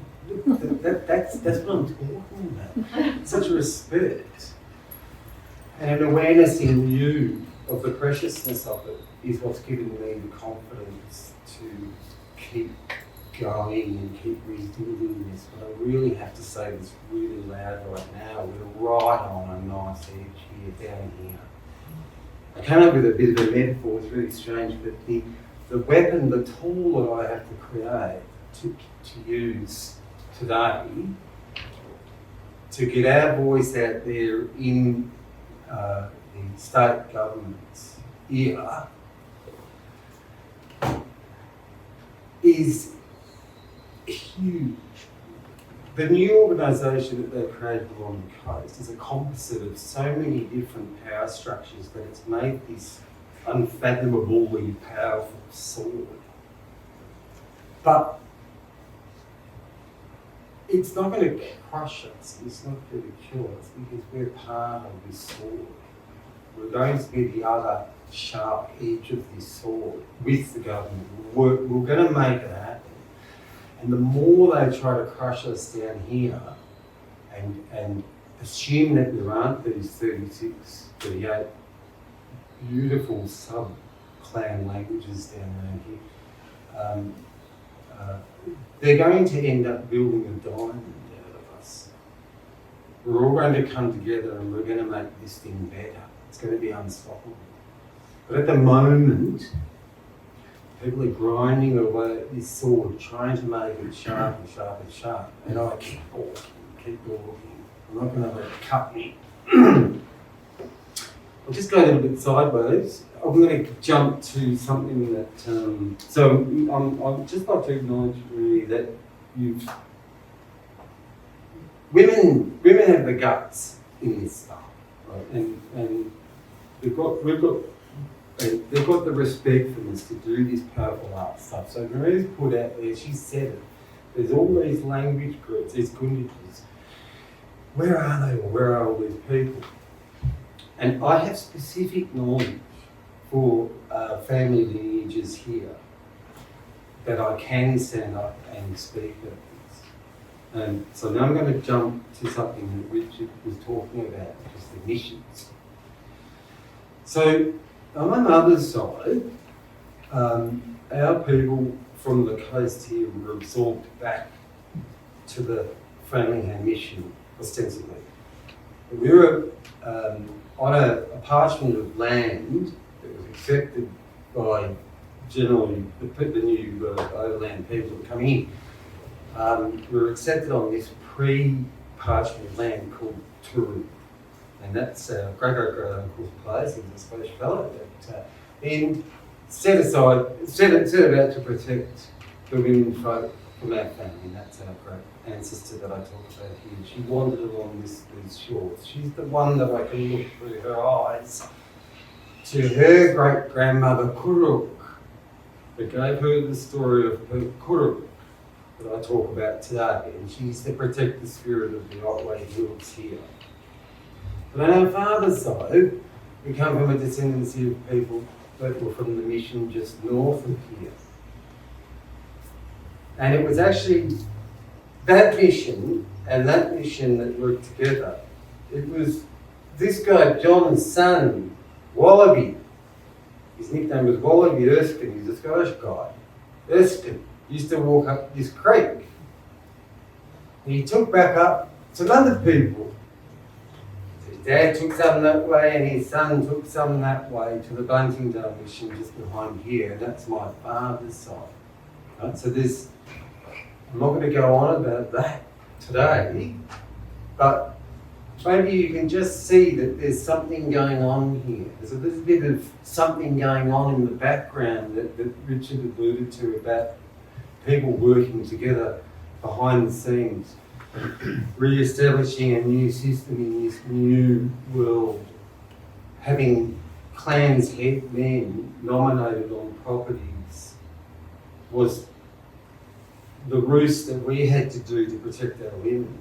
that's what I'm talking about. Such a respect and an awareness in you of the preciousness of it is what's given me the confidence to keep going and keep redoing this. But I really have to say this really loud right now. We're right on a nice edge here, down here. I came up with a bit of a metaphor, it's really strange, but the weapon, the tool that I have to create to use today to get our voice out there in the state government's ear is huge. The new organisation that they've created along the coast is a composite of so many different power structures that it's made this unfathomably powerful sword. But it's not going to crush us, it's not going to kill us because we're part of this sword. We're going to be the other sharp edge of this sword with the government. We're going to make it happen. And the more they try to crush us down here and assume that there aren't these 36, 38 beautiful sub-clan languages down around here, they're going to end up building a diamond out of us. We're all going to come together and we're going to make this thing better. It's going to be unstoppable. But at the moment, people are grinding away at this sword, trying to make it sharp and sharp and sharp. And I keep walking. I'm not going to let it cut me. I'll just go a little bit sideways. I'm going to jump to something that. So I'd just like to acknowledge really that women have the guts in this stuff, right? And they've got the respectfulness to do this powerful art stuff. So Maree's put out there, she said it, there's all these language groups, these kundikas. Where are they, or where are all these people? And I have specific knowledge for family lineages here that I can stand up and speak of this. And so now I'm going to jump to something that Richard was talking about, which is the missions. So on my mother's side, our people from the coast here were absorbed back to the Framingham mission, ostensibly. We were on a parchment of land that was accepted by generally the new overland people that come in. We were accepted on this pre-parchment land called Turu. And that's great-great-great-uncle's place. He was a Scottish fellow that then set about to protect the women folk from our family. And that's our great ancestor that I talked about here. She wandered along these shores. She's the one that I can look through her eyes to her great-grandmother Kuruk, that gave her the story of her Kuruk that I talk about today. And she's the protective spirit of the Otway Hills here. But on our father's side, we come from a descendancy of people that were from the mission just north of here. And it was actually that mission and that mission that worked together, it was this guy, John's son, Wallaby. His nickname was Wallaby Erskine. He's a Scottish guy. Erskine used to walk up this creek. And he took back up some other people. His dad took some that way and his son took some that way to the Buntingdale mission just behind here, and that's my father's side. Right? So there's, I'm not going to go on about that today, but maybe you can just see that there's something going on here. There's a little bit of something going on in the background that Richard alluded to about people working together behind the scenes, re-establishing a new system in this new world, having clans head men nominated on properties was the ruse that we had to do to protect our women.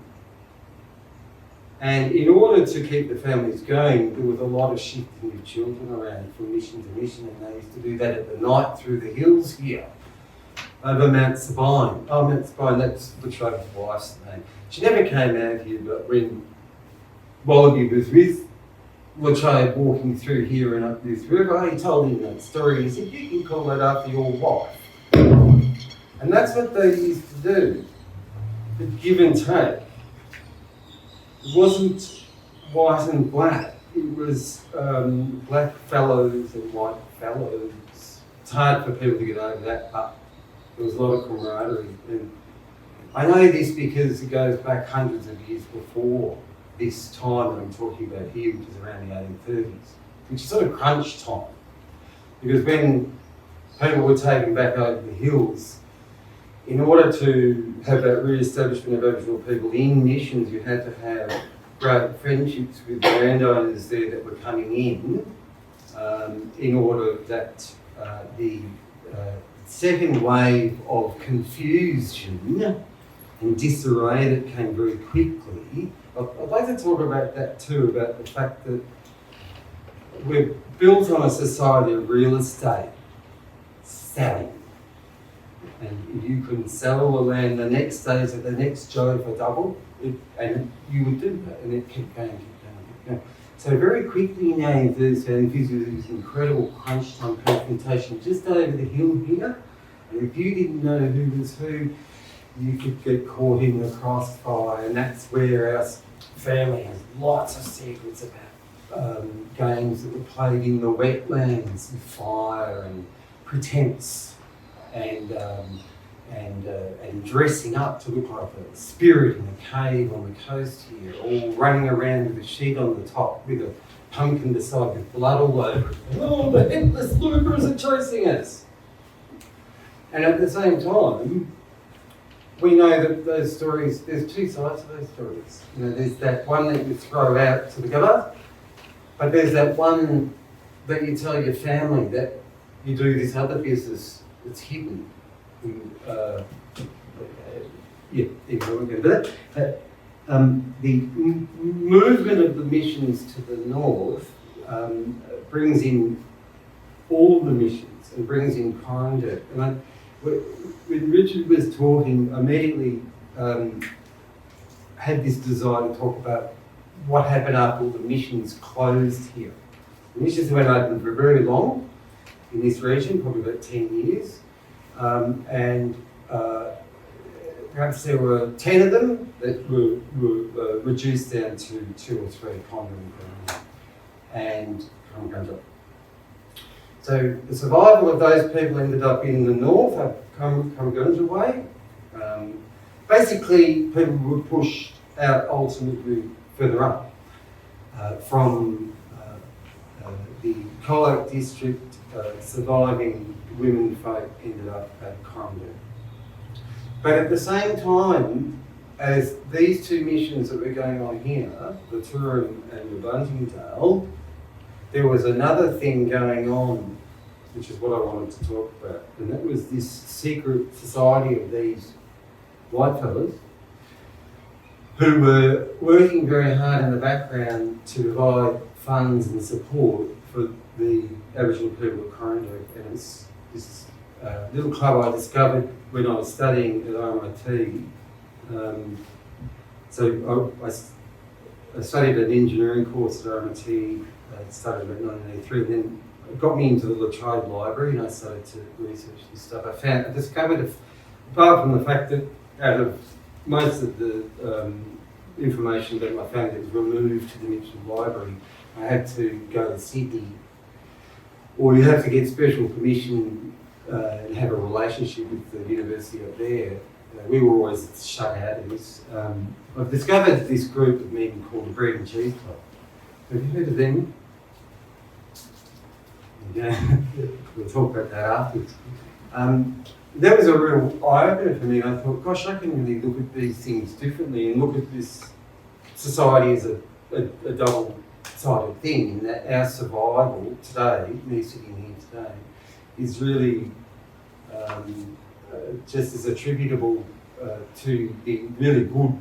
And in order to keep the families going, there was a lot of shifting of children around from mission to mission, and they used to do that at the night through the hills here, over Mount Sabine. Oh, Mount Sabine, that's Latrobe's wife's name. She never came out here, but when Wallaby was with Latrobe walking through here and up this river, he told him that story. He said, you can call that after your wife. And that's what they used to do, the give and take. It wasn't white and black, it was black fellows and white fellows. It's hard for people to get over that, but there was a lot of camaraderie. And I know this because it goes back hundreds of years before this time that I'm talking about here, which is around the 1830s, which is sort of crunch time. Because when people were taken back over the hills, in order to have that re-establishment of Aboriginal people in missions, you had to have great friendships with landowners there that were coming in order that the second wave of confusion and disarray that came very quickly. I'd like to talk about that too, about the fact that we're built on a society of real estate selling. And if you couldn't sell the land the next day to the next Joe for double, and you would do that, and it kept going, kept going. So very quickly now, there's this incredible crunch time confrontation just over the hill here. And if you didn't know who was who, you could get caught in the crossfire, and that's where our family has lots of secrets about games that were played in the wetlands with fire and pretense. And dressing up to look like a spirit in a cave on the coast here, all running around with a sheet on the top with a pumpkin beside with blood all over it. Oh, the headless loopers are chasing us. And at the same time, we know that those stories, there's two sides to those stories. You know, there's that one that you throw out to the gutter, but there's that one that you tell your family that you do this other business. It's hidden. But the movement of the missions to the north brings in all the missions and brings in Corindale. And when Richard was talking, I immediately had this desire to talk about what happened after all the missions closed here. The missions went open for very long in this region, probably about 10 years. Perhaps there were 10 of them that were reduced down to 2 or 3 and so the survival of those people ended up in the north, up Kurrajong way. Basically, people were pushed out ultimately further up from the Colac district. Surviving women folk ended up at Corindale. But at the same time as these two missions that were going on here, the Turin and the Buntingdale, there was another thing going on, which is what I wanted to talk about, and that was this secret society of these white fellas who were working very hard in the background to provide funds and support for the Aboriginal people of Corindale. And it's this little club I discovered when I was studying at RMIT, So I studied an engineering course at RMIT, started in 1983, and then it got me into the Latrobe Library, and I started to research this stuff. I discovered, apart from the fact that out of most of the information that I found that was removed to the Mitchell Library, I had to go to Sydney, or you have to get special permission and have a relationship with the university up there. We were always shut out of this. I've discovered this group of men called the Bread and Cheese Club. Have you heard of them? Yeah, we'll talk about that afterwards. That was a real eye-opener for me. I thought, gosh, I can really look at these things differently and look at this society as a double-sided thing, and that our survival today, me sitting here today, is really just as attributable to the really good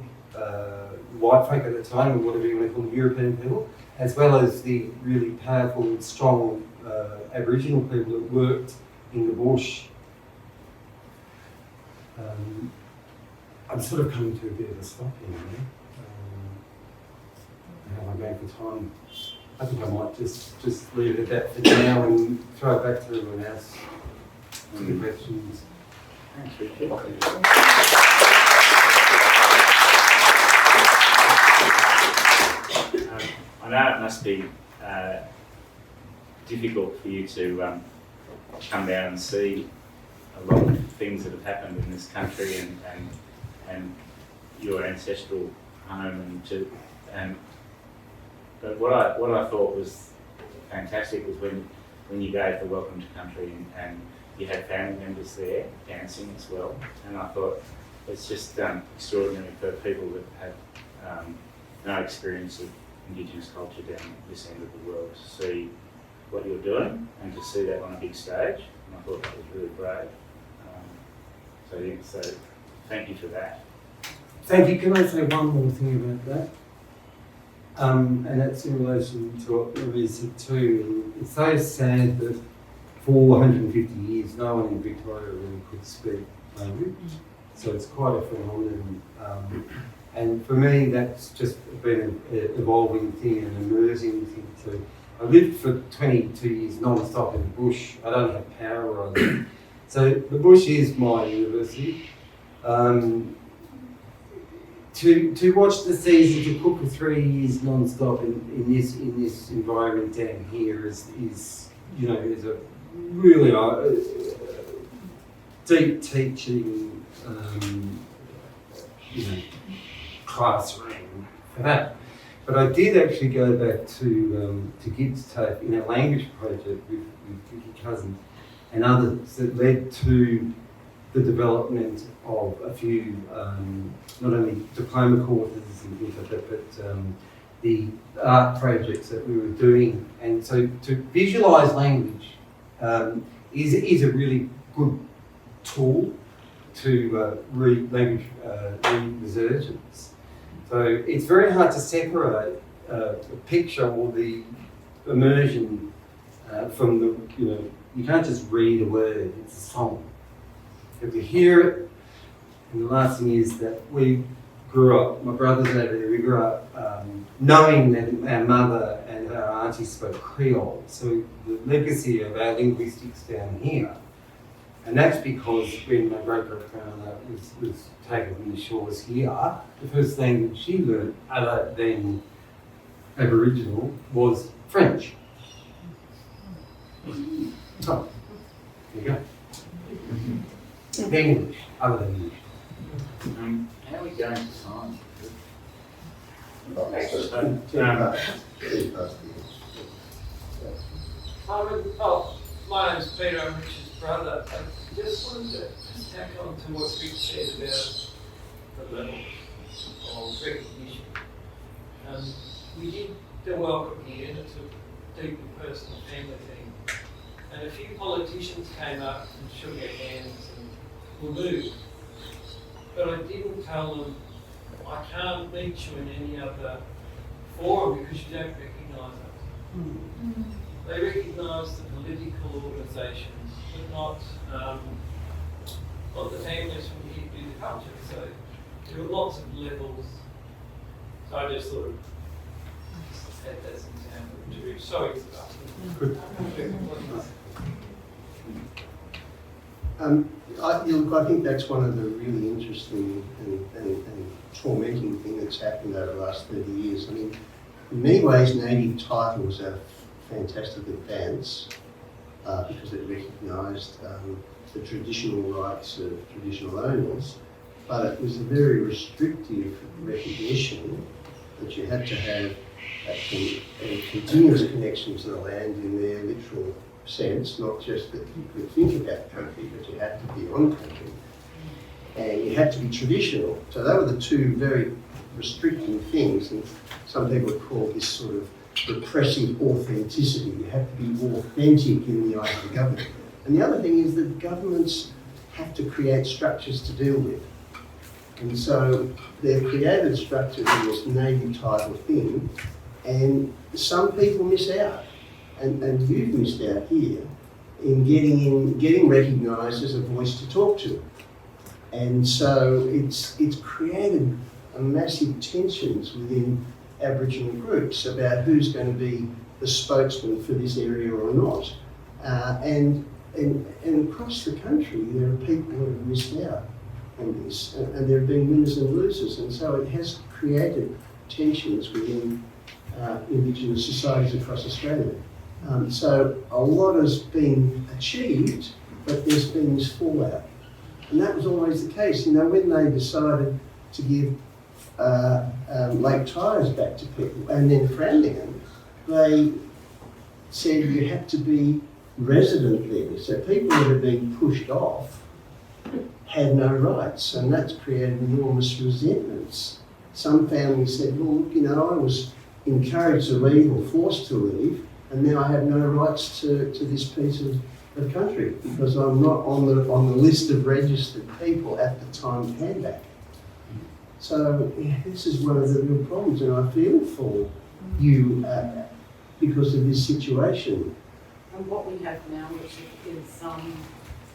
white folk at the time, or whatever you want to call them, European people, as well as the really powerful and strong Aboriginal people that worked in the bush. I'm sort of coming to a bit of a stop here, how am I going for time? I think I might just leave it at that for now and throw it back to everyone else. Any questions? Thanks, Richard. I know it must be difficult for you to come down and see a lot of things that have happened in this country and your ancestral home but what I thought was fantastic was when you gave the welcome to country and you had family members there dancing as well, and I thought it's just extraordinary for people that have no experience of Indigenous culture down this end of the world to see what you're doing and to see that on a big stage, and I thought that was really brave. So thank you for that. Thank you. Can I say one more thing about that? And that's in relation to what Maree said too. It's so sad that for 150 years no one in Victoria really could speak language. So it's quite a phenomenon. And for me that's just been an evolving thing, an emerging thing too. I lived for 22 years non-stop in the bush. I don't have power where I live. So the bush is my university. To watch the season, to cook for 3 years non-stop in this environment down here is a really deep teaching classroom for that. But I did actually go back to Gibbs Tape in a language project with Vicky Cousin and others that led to the development of a few, not only diploma courses and things like that, but the art projects that we were doing. And so to visualise language is a really good tool to language resurgence. So it's very hard to separate a picture or the immersion from the, you can't just read a word, it's a song. You have to hear it, and the last thing is that we grew up, my brothers over there, we grew up knowing that our mother and our auntie spoke Creole. So the legacy of our linguistics down here, and that's because when my great-great-grandmother was taken from the shores here, the first language she learned, other than Aboriginal, was French. So, there you go. English, other than English. How are we going to time? My name's Peter, I'm Richard's brother. I just wanted to tack on to what Rick said about the level of recognition. We did the welcome here, and it's a deeply personal family thing. And a few politicians came up and shook our hands and were moved. But I didn't tell them, I can't meet you in any other forum because you don't recognise us. They recognise the political organisations, but not the families from here do the culture. So there were lots of levels. So I just thought had that as an example too. Sorry about I think that's one of the really interesting and tormenting thing that's happened over the last 30 years. I mean, in many ways, native titles are fantastic advance because it recognised the traditional rights of traditional owners, but it was a very restrictive recognition that you had to have a continuous connection to the land in their literal sense, not just that you could think about country, but you had to be on country. And you had to be traditional. So that were the two very restricting things, and some people would call this sort of repressive authenticity. You have to be authentic in the eyes of the government. And the other thing is that governments have to create structures to deal with. And so they've created structures in this native title thing, and some people miss out. And you've missed out here in getting recognised as a voice to talk to. And so it's created a massive tensions within Aboriginal groups about who's going to be the spokesman for this area or not. And across the country, there are people who have missed out on this, and there have been winners and losers, and so it has created tensions within Indigenous societies across Australia. So a lot has been achieved, but there's been this fallout. And that was always the case. You know, when they decided to give Lake Tyers back to people, and then Framlingham, they said you had to be resident there. So people that had been pushed off had no rights, and that's created enormous resentments. Some families said, well, look, you know, I was encouraged to leave or forced to leave, and now I have no rights to this piece of country because I'm not on the list of registered people at the time of handback. So yeah, this is one of the real problems, and I feel for you because of this situation. And what we have now is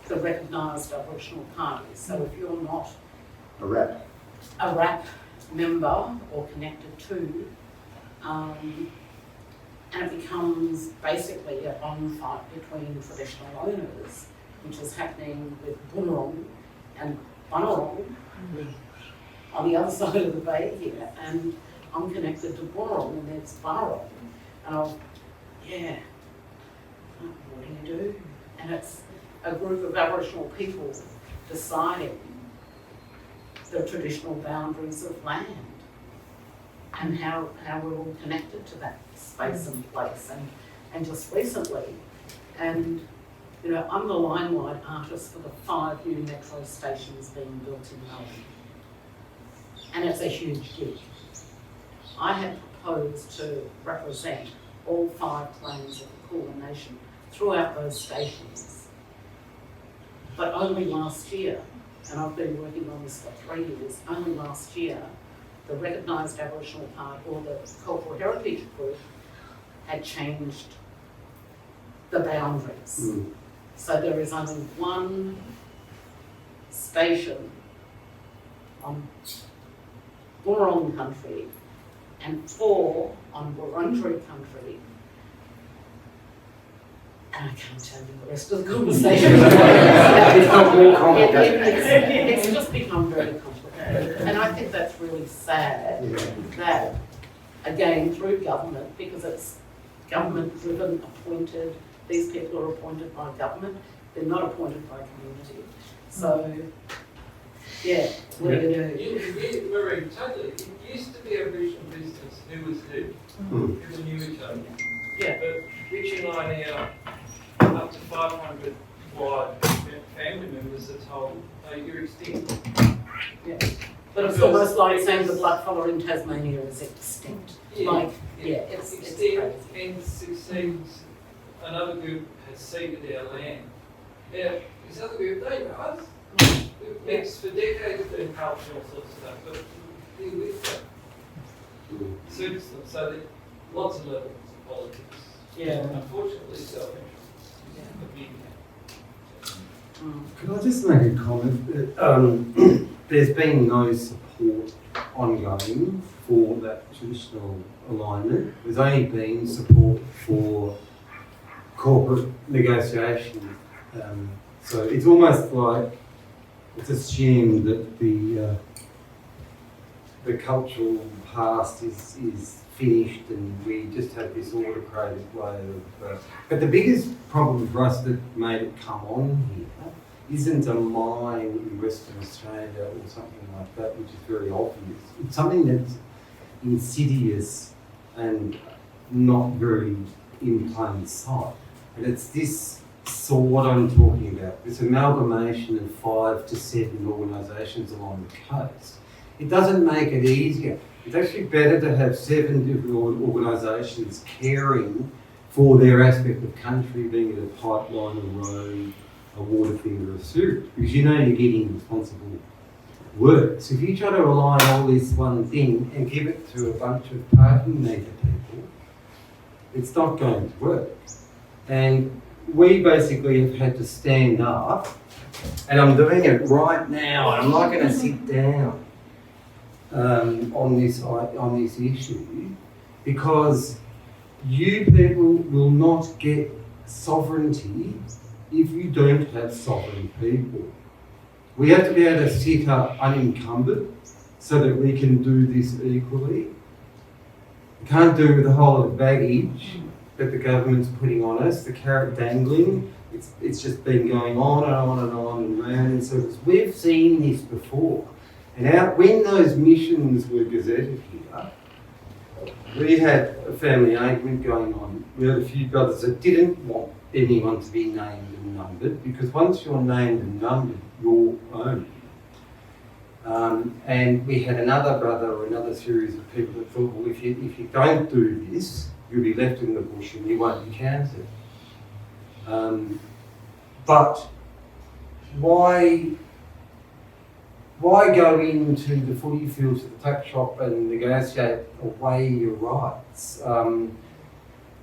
the recognised Aboriginal parties. So if you're not A RAP. a RAP member or connected to, and it becomes basically a bond fight between traditional owners, which is happening with Boonwurrung and Bunurong on the other side of the bay here, and I'm connected to Boonwurrung and there's Barong, and what do you do? And it's a group of Aboriginal people deciding the traditional boundaries of land and how we're all connected to that space and place. And just recently, and you know, I'm the line-wide artist for the 5 new metro stations being built in Melbourne. And it's a huge gig. I had proposed to represent all 5 clans of the Kulin Nation throughout those stations. But only last year, and I've been working on this for 3 years, only last year, the recognised Aboriginal part or the cultural heritage group had changed the boundaries. So there is only 1 station on Boonwurrung country and 4 on Wurundjeri country. And I can't tell you the rest of the conversation. It's just become very complicated. And I think that's really sad that, again, through government, because it's government-driven, appointed, these people are appointed by government, they're not appointed by community. So, yeah, what do you do? Maree, totally. It used to be Aboriginal business who was who knew each other. Yeah. But Rich and I now, up to 500 wide family members are told, oh, you're extinct. Yeah. But it's almost like saying the blackfellow in Tasmania is extinct. It's extinct crazy. and succeeds. Another group has ceded our land. Now, this other group, they know us. We've mixed for decades doing culture and all sorts of stuff, but we deal with that. Suits them. So there's lots of levels of politics. Yeah. Unfortunately, self-interest. Could I just make a comment? There's been no support support ongoing for that traditional alignment. There's only been support for corporate negotiation. So it's almost like it's assumed that the cultural past is finished and we just have this autocrated way of... but the biggest problem for us that made it come on here isn't a mine in Western Australia or something like that, which is very obvious. It's something that's insidious and not very in plain sight. And it's this sort I'm talking about, this amalgamation of 5 to 7 organisations along the coast. It doesn't make it easier. It's actually better to have 7 different organisations caring for their aspect of country, being it a pipeline, a road, a water thing or a sewage, because you know you're getting responsible work. So if you try to align all this one thing and give it to a bunch of parking meter people, it's not going to work. And we basically have had to stand up, and I'm doing it right now, and I'm not going to sit down on this issue, because you people will not get sovereignty if you don't have sovereign people. We have to be able to sit up unencumbered so that we can do this equally. We can't do it with a whole lot of baggage that the government's putting on us, the carrot dangling. It's just been going on and on and on and round in circles. We've seen this before. And when those missions were gazetted here, we had a family argument going on. We had a few brothers that didn't want anyone to be named and numbered, because once you're named and numbered, you're owned. And we had another brother or another series of people that thought, well, if you don't do this, you'll be left in the bush and you won't be counted. But why go into the footy fields at the tuck shop and negotiate away your rights?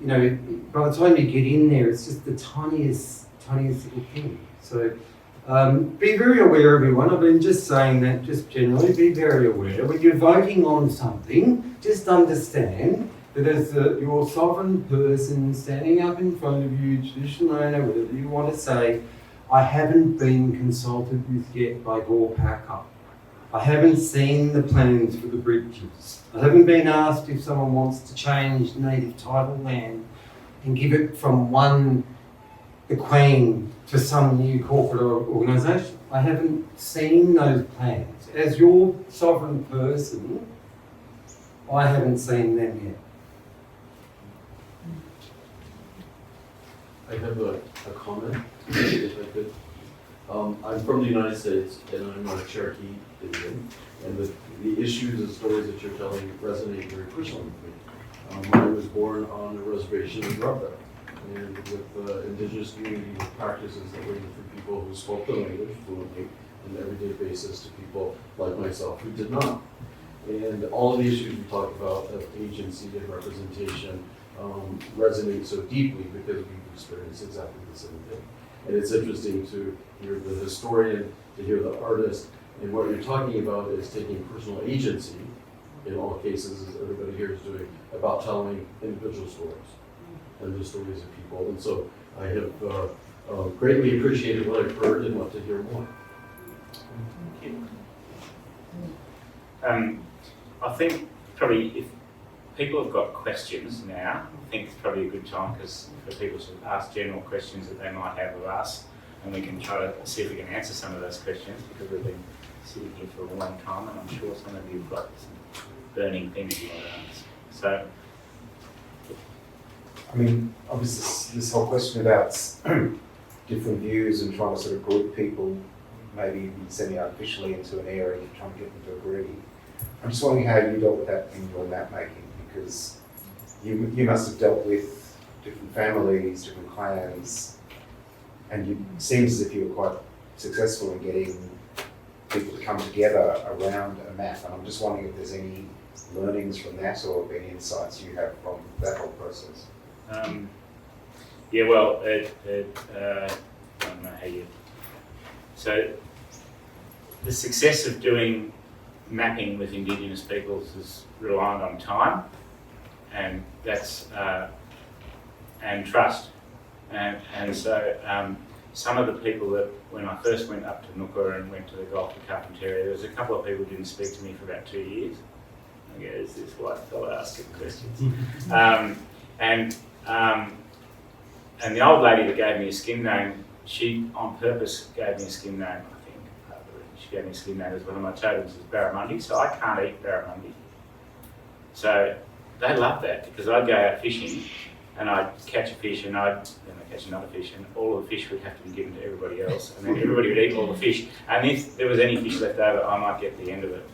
You know, by the time you get in there, it's just the tiniest little thing. So be very aware, everyone. I've been just saying that just generally. Be very aware. When you're voting on something, just understand that as your sovereign person standing up in front of you, traditional owner, whatever you want to say, I haven't been consulted with yet by Gore Packer. I haven't seen the plans for the bridges. I haven't been asked if someone wants to change native title land and give it from the Queen to some new corporate organisation. I haven't seen those plans. As your sovereign person, I haven't seen them yet. I have a comment, if I could. I'm from the United States, and I'm a Cherokee Indian, and the issues and stories that you're telling resonate very personally with me. I was born on a reservation in Rubber, and with indigenous community practices that were for people who spoke the language fluently on an everyday basis to people like myself who did not. And all of the issues we talk about of agency and representation resonate so deeply because we've experienced exactly the same thing. And it's interesting to hear the historian, to hear the artist, and what you're talking about is taking personal agency, in all cases, as everybody here is doing, about telling individual stories and the stories of people. And so I have greatly appreciated what I've heard and want to hear more. Thank you. I think probably if people have got questions now, I think it's probably a good time for people to ask general questions that they might have of us, and we can try to see if we can answer some of those questions, because we've been sitting here for a long time and I'm sure some of you have got some burning things you want to answer. So, I mean, obviously this whole question about different views and trying to sort of group people, maybe even semi-artificially into an area and trying to get them to agree. I'm just wondering how you dealt with that in your map making, because you must have dealt with different families, different clans, and it seems as if you were quite successful in getting people to come together around a map. And I'm just wondering if there's any learnings from that or any insights you have from that whole process. Yeah, well, I don't know how you... So the success of doing mapping with indigenous peoples is reliant on time, and that's and trust. And so some of the people that, when I first went up to Nooka and went to the Gulf of Carpentaria, there was a couple of people who didn't speak to me for about 2 years. I guess this white fella asking questions. And the old lady that gave me a skin name, she on purpose gave me a skin name, I think. She gave me a skin name as one of my totems is barramundi, so I can't eat barramundi. So they love that because I'd go out fishing and I'd catch a fish and then I'd catch another fish, and all of the fish would have to be given to everybody else, and then everybody would eat all the fish. And if there was any fish left over, I might get the end of it.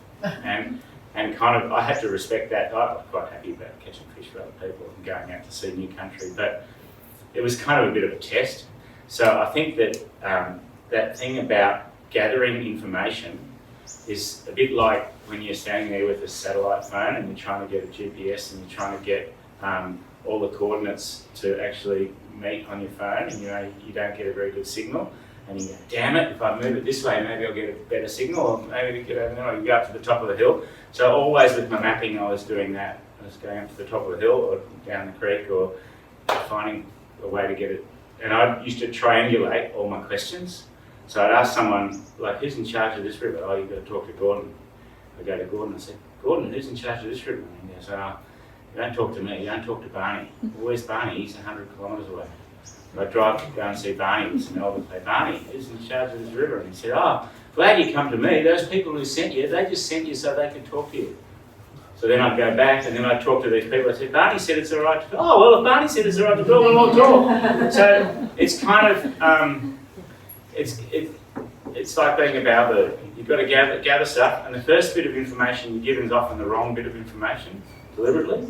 And kind of, I had to respect that. I was quite happy about catching fish for other people and going out to see new country, but it was kind of a bit of a test. So I think that that thing about gathering information is a bit like when you're standing there with a satellite phone and you're trying to get a GPS and you're trying to get all the coordinates to actually meet on your phone, and you don't get a very good signal, and you go, damn it, if I move it this way maybe I'll get a better signal, or maybe you go up to the top of the hill. So always with my mapping I was doing that. I was going up to the top of the hill or down the creek or finding a way to get it. And I used to triangulate all my questions. So I'd ask someone, like, who's in charge of this river? Oh, you've got to talk to Gordon. I go to Gordon and say, Gordon, who's in charge of this river? And he goes, oh, you don't talk to me, you don't talk to Barney. Well, where's Barney? He's 100 kilometres away. So I drive to go and see Barney in St Albans. I say, Barney, who's in charge of this river? And he said, oh, glad you come to me. Those people who sent you, they just sent you so they could talk to you. So then I'd go back and then I'd talk to these people. I said, Barney said it's all right to talk. Oh, well, if Barney said it's all right to talk, we'll all talk. So it's kind of, it's like being a bowerbird. You've got to gather stuff, and the first bit of information you're given is often the wrong bit of information, deliberately.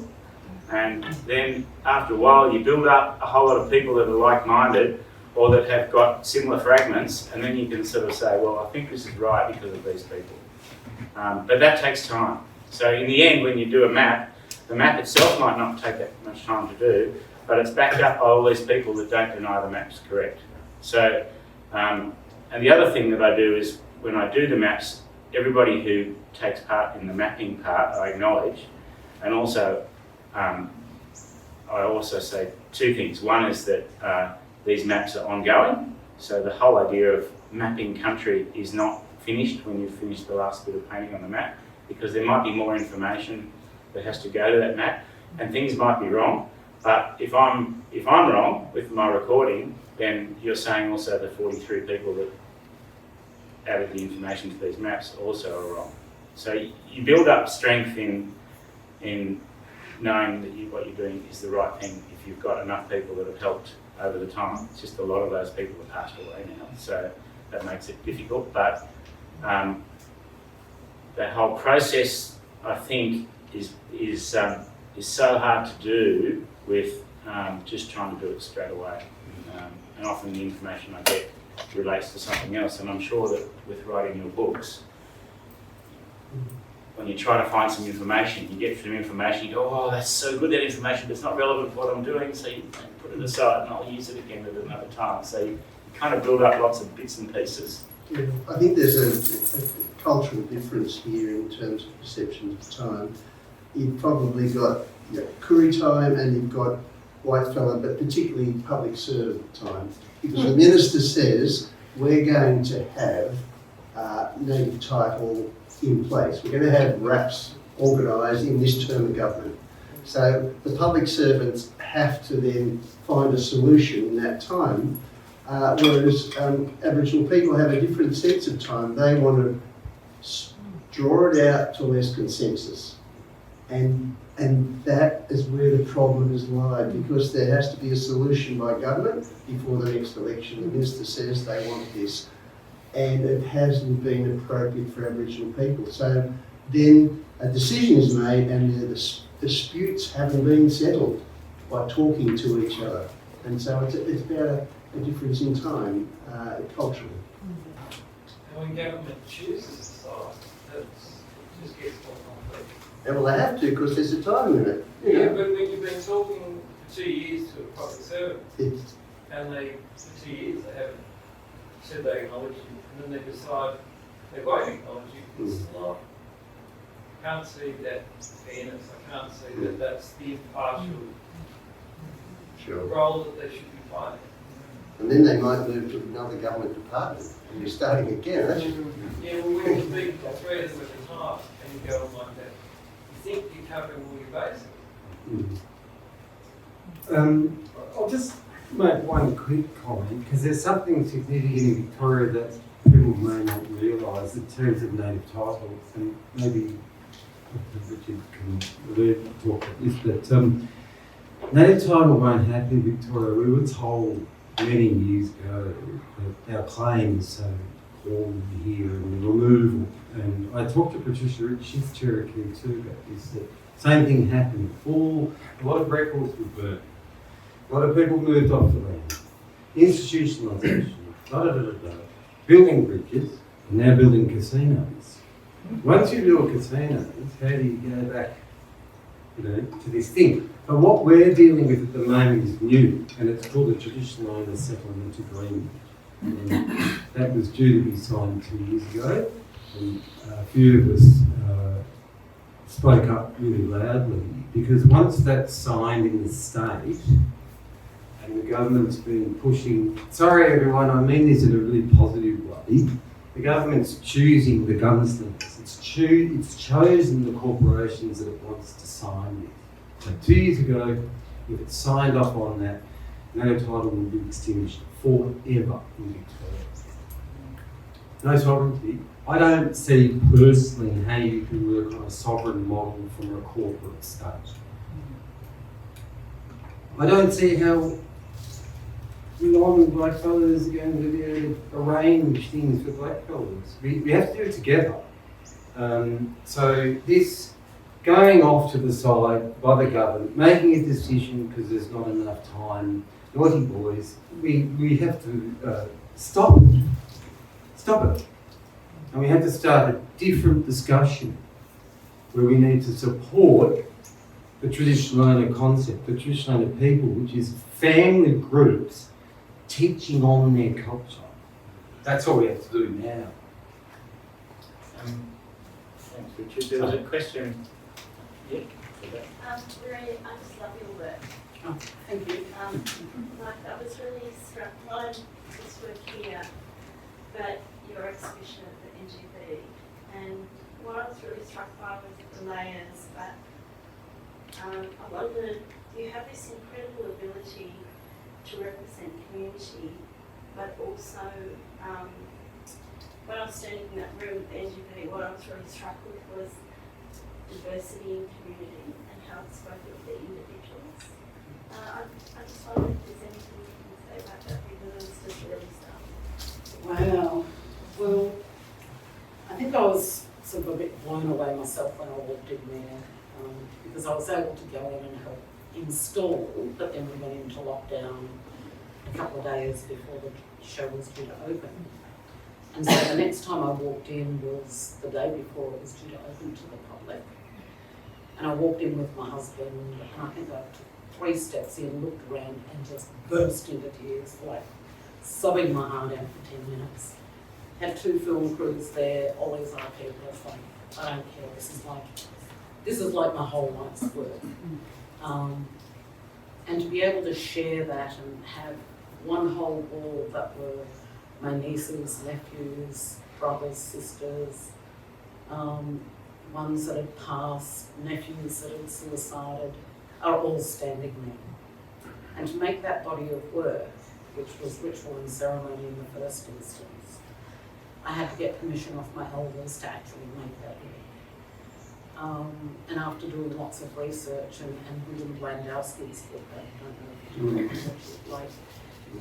And then after a while you build up a whole lot of people that are like-minded or that have got similar fragments, and then you can sort of say, well, I think this is right because of these people. But that takes time. So in the end, when you do a map, the map itself might not take that much time to do, but it's backed up by all these people that don't deny the map's correct. So, and the other thing that I do is when I do the maps, everybody who takes part in the mapping part, I acknowledge, and also I also say two things. One is that these maps are ongoing, so the whole idea of mapping country is not finished when you've finished the last bit of painting on the map, because there might be more information that has to go to that map, and things might be wrong. But if I'm wrong with my recording, then you're saying also the 43 people that added the information to these maps also are wrong. So you build up strength in knowing that what you're doing is the right thing if you've got enough people that have helped over the time. It's just a lot of those people have passed away now, so that makes it difficult. But that whole process, I think, is so hard to do with just trying to do it straight away. And often the information I get relates to something else, and I'm sure that with writing your books, when you try to find some information, you get some information, you go, oh, that's so good, that information, but it's not relevant to what I'm doing, so you put it aside and I'll use it again at another time. So you kind of build up lots of bits and pieces. Yeah, I think there's a cultural difference here in terms of perceptions of time. You've probably got Koori time and you've got whitefella, but particularly public servant time. Because the minister says, we're going to have native title in place. We're going to have RAPs organised in this term of government. So the public servants have to then find a solution in that time, whereas Aboriginal people have a different sense of time. They want to draw it out till there's consensus. And that is where the problem has lied, because there has to be a solution by government before the next election. The minister says they want this, and it hasn't been appropriate for Aboriginal people. So then a decision is made and the disputes haven't been settled by talking to each other. And so it's about a difference in time culturally. And when government chooses a site, it just gets more complex. And well, they have to, because there's a time limit. Yeah, but when you've been talking for 2 years to a public servant, and for 2 years they haven't said they acknowledge you, and then they decide they won't acknowledge you, it's like, can't see that fairness, I can't see that that's the impartial Sure. role that they should be playing. And then they might move to another government department and you're starting again, aren't you? Yeah, well, we can be threatened with a time and you go on like that. You think you're covering all your bases. I'll just make one quick comment, because there's something significant in Victoria that people may not realise in terms of native titles, and maybe Richard can talk about this, but native title won't happen in Victoria. We were told many years ago that our claims so all here and the removal, and I talked to Patricia Rich, she's Cherokee too, about this, that same thing happened. A lot of records were burnt. A lot of people moved off the land. Institutionalisation, building bridges, and now building casinos. Once you build casinos, how do you go back, to this thing? But what we're dealing with at the moment is new, and it's called the Traditional Owner Settlement Agreement. And that was due to be signed 2 years ago, and a few of us spoke up really loudly, because once that's signed in the state, and the government's been pushing, sorry everyone, I mean this in a really positive way, the government's choosing the gunslingers. It's chosen the corporations that it wants to sign with. So 2 years ago, if it signed off on that, no title will be extinguished forever in Victoria. No sovereignty. I don't see personally how you can work on a sovereign model from a corporate state. I don't see how Lorne and blackfellas are going to be able to arrange things for blackfellas. We have to do it together. So this going off to the side by the government, making a decision because there's not enough time, naughty boys, we have to stop it. Stop it. And we have to start a different discussion where we need to support the traditional owner concept, the traditional owner people, which is family groups teaching on their culture. That's all we have to do now. Thanks, Richard. There was a question. Yeah. Maree, I just love your work. Oh, thank you. Like, I was really struck, not this work here, but your exhibition at the NGV. And what I was really struck by was the layers, but I wondered, you have this incredible ability to represent community, but also when I was standing in that room at the NGV, what I was really struck with was diversity in community and how it spoke of the individuals. I just wonder if there's anything you can say about that, because it's just really stuff. Wow. Well, I think I was sort of a bit blown away myself when I walked in there, because I was able to go in and help install, but then we went into lockdown a couple of days before the show was due to open. And so the next time I walked in was the day before it was due to open to the public. And I walked in with my husband, and I think I took 3 steps in, looked around, and just burst into tears, like sobbing my heart out for 10 minutes. Had 2 film crews there, all these other people. I was like, I don't care. This is like my whole life's work. And to be able to share that and have one whole wall that were my nieces, nephews, brothers, sisters, ones that had passed, nephews that had suicided, are all standing there. And to make that body of work, which was ritual and ceremony in the first instance, I had to get permission off my elders to actually make that work. And after doing lots of research, and William Landowski's book, I don't know if you know what like,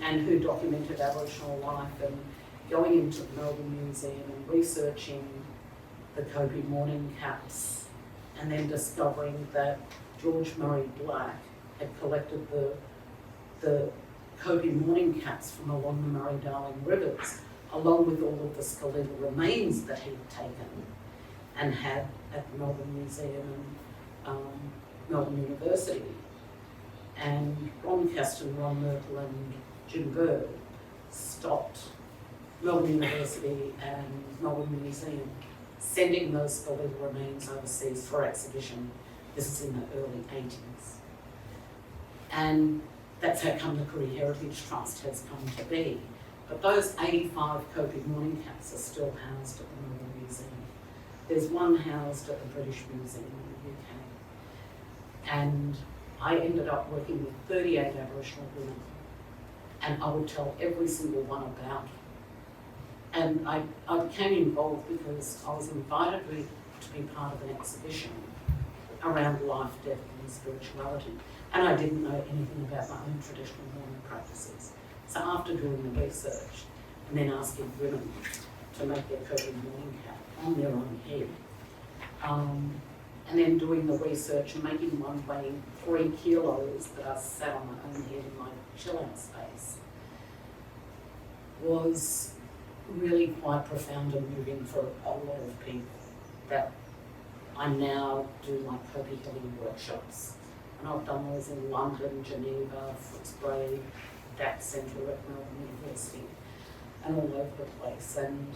and who documented Aboriginal life, and going into the Melbourne Museum and researching the Kopi mourning caps, and then discovering that George Murray Black had collected the Kopi mourning caps from along the Murray-Darling rivers, along with all of the skeletal remains that he'd taken and had at the Melbourne Museum and Melbourne University. And Ron Caston, Ron Merkel and Jim Bird stopped Melbourne University and Melbourne Museum sending those skeletal remains overseas for exhibition. This is in the early 80s. And that's how come the Koori Heritage Trust has come to be. But those 85 Kopi mourning caps are still housed at the Melbourne Museum. There's one housed at the British Museum in the UK. And I ended up working with 38 Aboriginal women, and I would tell every single one about it. And I became involved because I was invited to be part of an exhibition around life, death and spirituality. And I didn't know anything about my own traditional mourning practices. So after doing the research and then asking women to make their Kopi mourning cap on their own head, and then doing the research and making one weighing 3 kilos that I sat on my own head in my chill-out space was really quite profound and moving for a lot of people. That I now do like Kopi healing workshops, and I've done those in London, Geneva, Footscray, DAC Centre at Melbourne University, and all over the place. And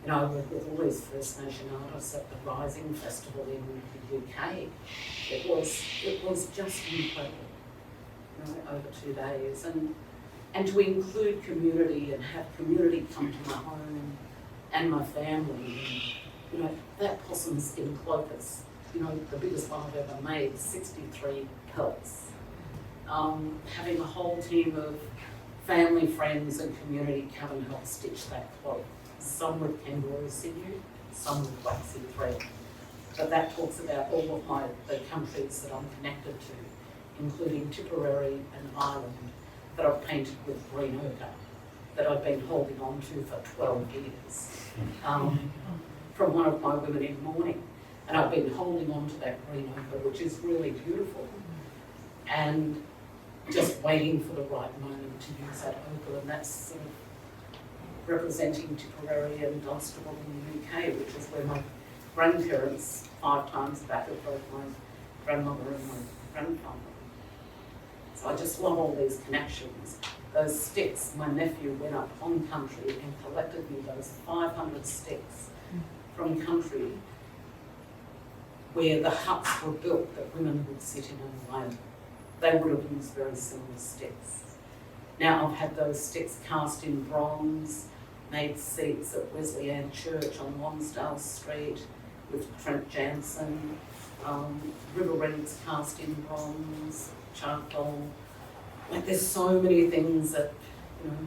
you know, I work with all these First Nation artists at the Rising Festival in the UK. It was just incredible, you know, over 2 days. And to include community and have community come to my home and my family. And, you know, that possum skin cloakus, you know, the biggest one I've ever made, 63 pelts. Having a whole team of family, friends and community come and help stitch that cloak. Some with kangaroo sinew, some with waxy thread. But that talks about all of the countries that I'm connected to, including Tipperary and Ireland, that I've painted with green ochre, that I've been holding on to for 12 years, from one of my women in mourning. And I've been holding on to that green ochre, which is really beautiful, and just waiting for the right moment to use that ochre. And that's sort of representing Tipperary and Dunstable in the UK, which is where my grandparents 5 times back of both my grandmother and my grandfather. So I just love all these connections. Those sticks, my nephew went up on country and collected me those 500 sticks from country where the huts were built that women would sit in and lay. They would have used very similar sticks. Now I've had those sticks cast in bronze, made seats at Wesleyan Church on Lonsdale Street with Trent Jansen, river reeds cast in bronze, charcoal. Like there's so many things that, you know,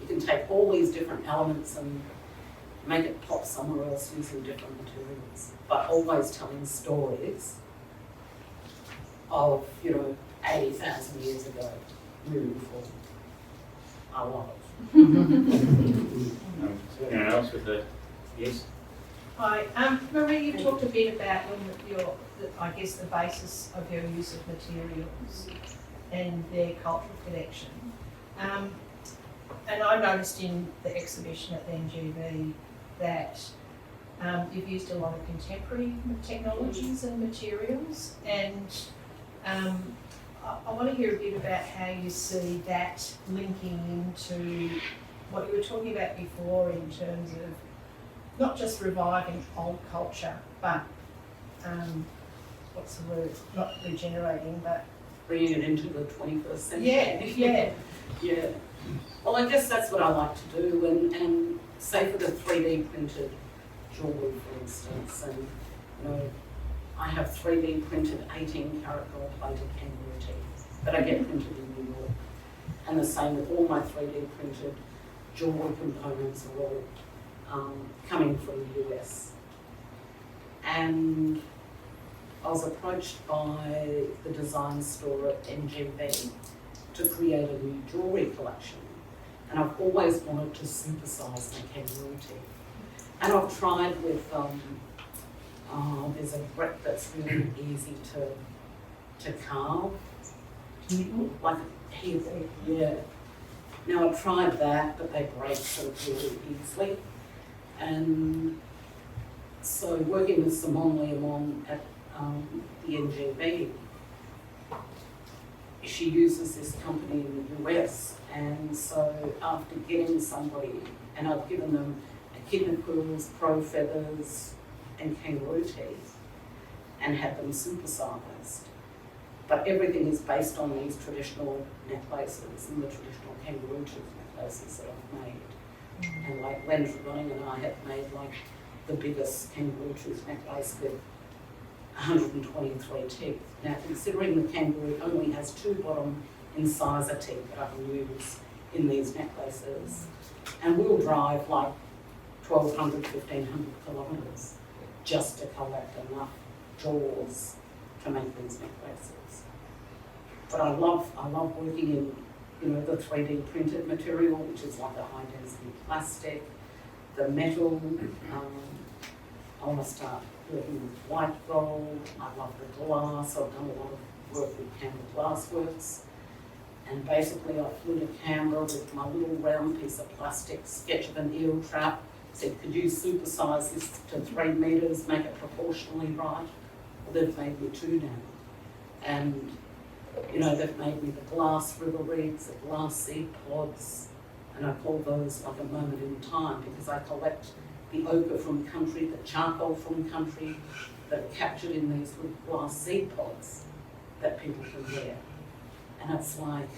you can take all these different elements and make it pop somewhere else using different materials, but always telling stories of, you know, 80,000 years ago, moving forward. I love it. Anyone else with a yes? Hi, Maree, you talked a bit about I guess the basis of your use of materials and their cultural connection. And I noticed in the exhibition at the NGV that you've used a lot of contemporary technologies and materials, and I want to hear a bit about how you see that linking into what you were talking about before in terms of not just reviving old culture, but what's the word? Not regenerating, but bringing it into the 21st century. Yeah. Well, I guess that's what I like to do, and say for the 3D printed jewellery, for instance, and you know, I have 3D printed 18 karat gold plated kangaroo teeth that I get printed in New York, and the same with all my 3D printed jewellery components are all coming from the US. And I was approached by the design store at NGV to create a new jewellery collection. And I've always wanted to synthesise my kangaroo teeth. And I've tried with, there's a brick that's really easy to carve, like a heel, yeah. Now I've tried that, but they break sort of really easily. And so working with Simone Leamon at the NGV, she uses this company in the US, and so after getting somebody, and I've given them echidna quills, crow feathers, and kangaroo teeth and had them supersized. But everything is based on these traditional necklaces and the traditional kangaroo tooth necklaces that I've made. And like Lorne and I have made like the biggest kangaroo tooth necklace with 123 teeth. Now, considering the kangaroo only has 2 bottom incisor teeth that I can use in these necklaces, and we'll drive like 1,200, 1,500 kilometres just to collect enough jaws to make these necklaces. But I love working in, you know, the 3D printed material, which is like a high density plastic, the metal. I want to start working with white gold. I love the glass. I've done a lot of work with Canberra Glassworks. And basically I flew to Canberra with my little round piece of plastic, sketch of an eel trap, said, could you supersize this to 3 metres, make it proportionally right? Well, they've made me 2 now. And, you know, they've made me the glass river reeds, the glass seed pods, and I call those like a moment in time because I collect the ochre from country, the charcoal from country that are captured in these little glass seed pods that people can wear. And it's like,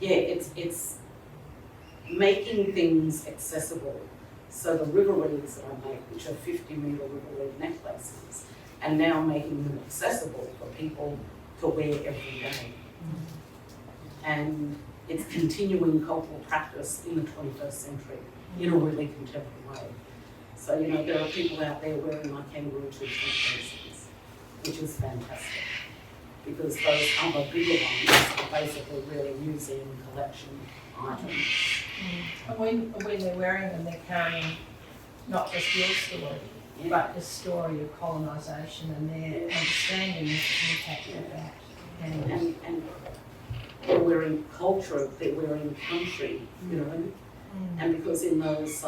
yeah, it's making things accessible. So the river reeds that I make, which are 50-metre river reed necklaces, and now making them accessible for people to wear every day. And it's continuing cultural practice in the 21st century in a really contemporary way. So, you know, there are people out there wearing my kangaroo tooth necklaces, which is fantastic. Because those other bigger ones are basically really museum collection items. And when they're wearing them, they're carrying not just your story, but the story of colonisation and their understanding of the impact of that. And they're wearing culture, they're wearing country, you know. And because in those,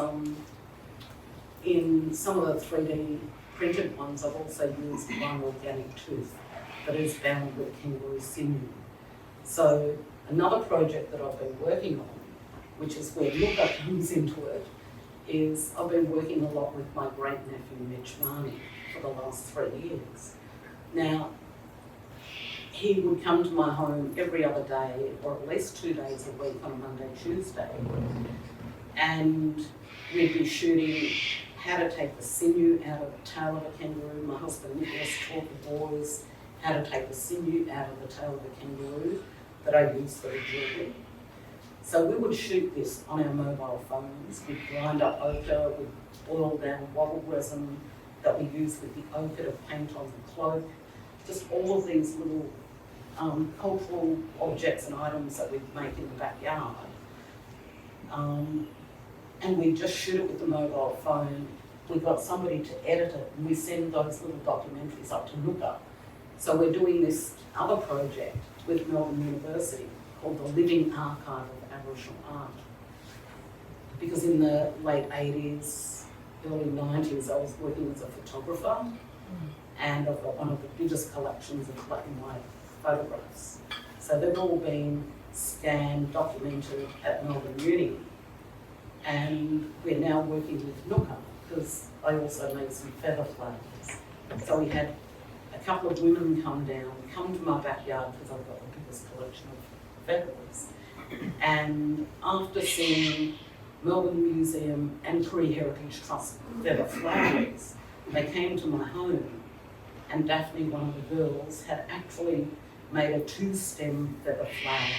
in some of the 3D printed ones, I've also used one organic tooth that is bound with kangaroo sinew. So another project that I've been working on, which is where Luca comes into it, is I've been working a lot with my great nephew Mitch Marnie for the last 3 years. Now, he would come to my home every other day, or at least 2 days a week on a Monday, Tuesday, and we'd be shooting how to take the sinew out of the tail of a kangaroo. My husband Nicholas taught the boys how to take the sinew out of the tail of a kangaroo that I use for the jewellery. So we would shoot this on our mobile phones. We'd grind up ochre, we'd boil down wattle resin that we use with the ochre to paint on the cloak. Just all of these little cultural objects and items that we'd make in the backyard. And we just shoot it with the mobile phone. We got somebody to edit it, and we send those little documentaries up to Nooka. So we're doing this other project with Melbourne University called the Living Archive of Aboriginal Art. Because in the late 80s, early 90s, I was working as a photographer, and I've got one of the biggest collections of black and white photographs. So they've all been scanned, documented at Melbourne Uni. And we're now working with Nooka, because I also made some feather flowers. So we had a couple of women come to my backyard, because I've got the biggest collection of feathers. And after seeing Melbourne Museum and Korea Heritage Trust feather flowers, they came to my home, and Daphne, one of the girls, had actually made a 2-stem feather flower.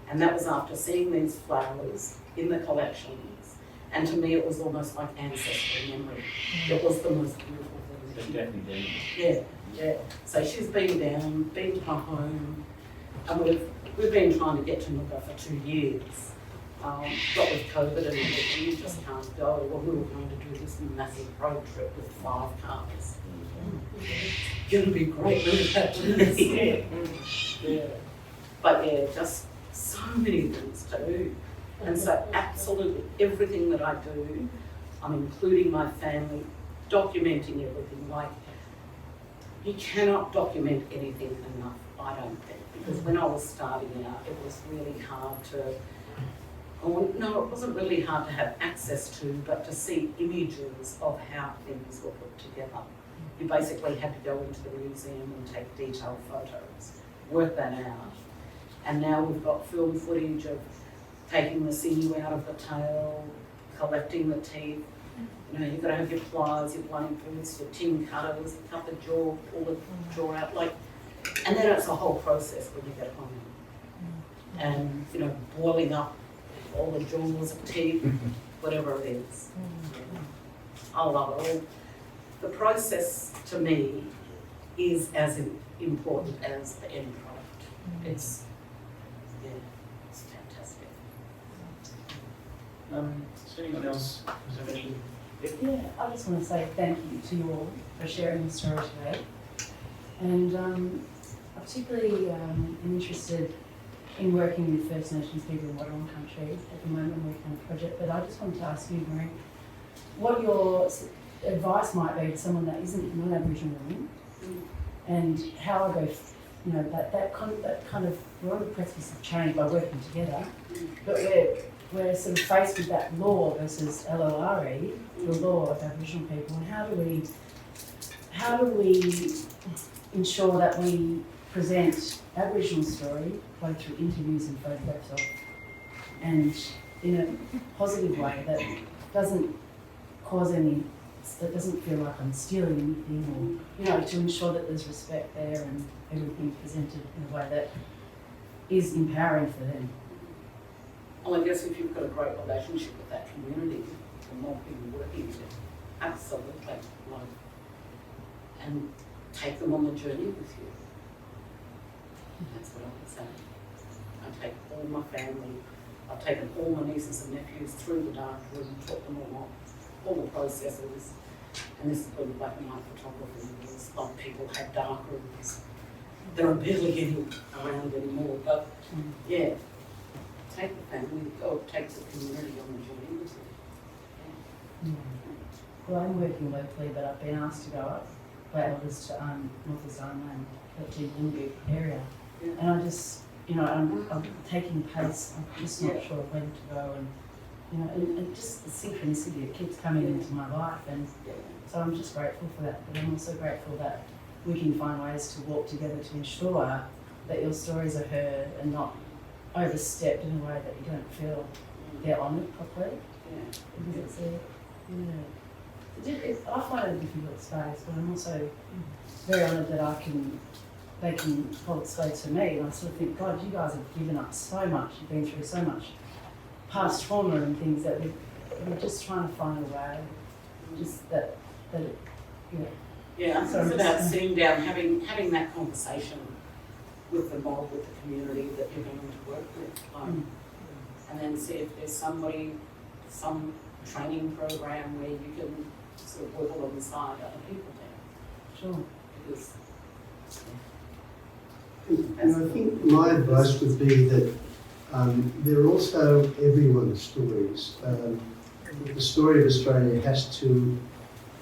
And that was after seeing these flowers in the collections. And to me, it was almost like ancestral memory. It was the most beautiful thing. Definitely. Yeah. So she's been down, been to my home, and we've been trying to get to Nooka for 2 years. But with COVID and everything, you just can't go. Well, we were going to do this massive road trip with 5 cars. It's going to be great, wouldn't it? Yeah. But yeah, just so many things to do. And so absolutely everything that I do, I'm including my family, documenting everything. Like, you cannot document anything enough, I don't think. Because when I was starting out, it was really hard to Oh, no, it wasn't really hard to have access to, but to see images of how things were put together. You basically had to go into the museum and take detailed photos, work that out. And now we've got film footage of taking the sinew out of the tail, collecting the teeth. You know, you've got to have your pliers, your blade boots, your tin cutters, cut the jaw, pull the jaw out, like, and then it's a whole process when you get home. And, you know, boiling up all the jaws of teeth, whatever it is. I love it all. The process to me is as important as the end product. It's, yeah, it's fantastic. Does anyone else have any? Yeah, I just want to say thank you to you all for sharing the story today. And I particularly am interested in working with First Nations people in Lorne country at the moment. I'm working on a project, but I just wanted to ask you, Maree, what your advice might be to someone that isn't non-Aboriginal woman, and how I go, you know, that kind of we're on the precipice of change by working together, but we're sort of faced with that law versus LORE, the law of Aboriginal people, and how do we ensure that we present Aboriginal story both through interviews and photographs of, and in a positive way that doesn't cause any, that doesn't feel like I'm stealing anything, or, you know, to ensure that there's respect there and everything presented in a way that is empowering for them. Well, I guess if you've got a great relationship with that community, the more people working with it, absolutely, like, and take them on the journey with you. That's what I would say. I take all my family, I've taken all my nieces and nephews through the dark room, taught them all the processes, and this is when black and white photography was, a lot of people had dark rooms. There are barely any around anymore, but yeah, take the family, or take the community on the journey with you. Well, I'm working locally, but I've been asked to go up by elders to North East Island, the Wollongong area. Yeah. And I just, you know, I'm taking pace. I'm just not sure when to go, and you know, and just the synchronicity that keeps coming into my life, and so I'm just grateful for that. But I'm also grateful that we can find ways to walk together to ensure that your stories are heard and not overstepped in a way that you don't feel they're honoured properly. Because it's I find it a difficult space, but I'm also very honoured that they can hold space for me, and I sort of think, God, you guys have given up so much, you've been through so much past trauma and things that we're just trying to find a way, just that Yeah, it's about sitting down, having that conversation with the mob, with the community that you're going to work with, and then see if there's some training program where you can sort of work alongside other people there. Sure. Because, And I think my advice would be that they're also everyone's stories. The story of Australia has to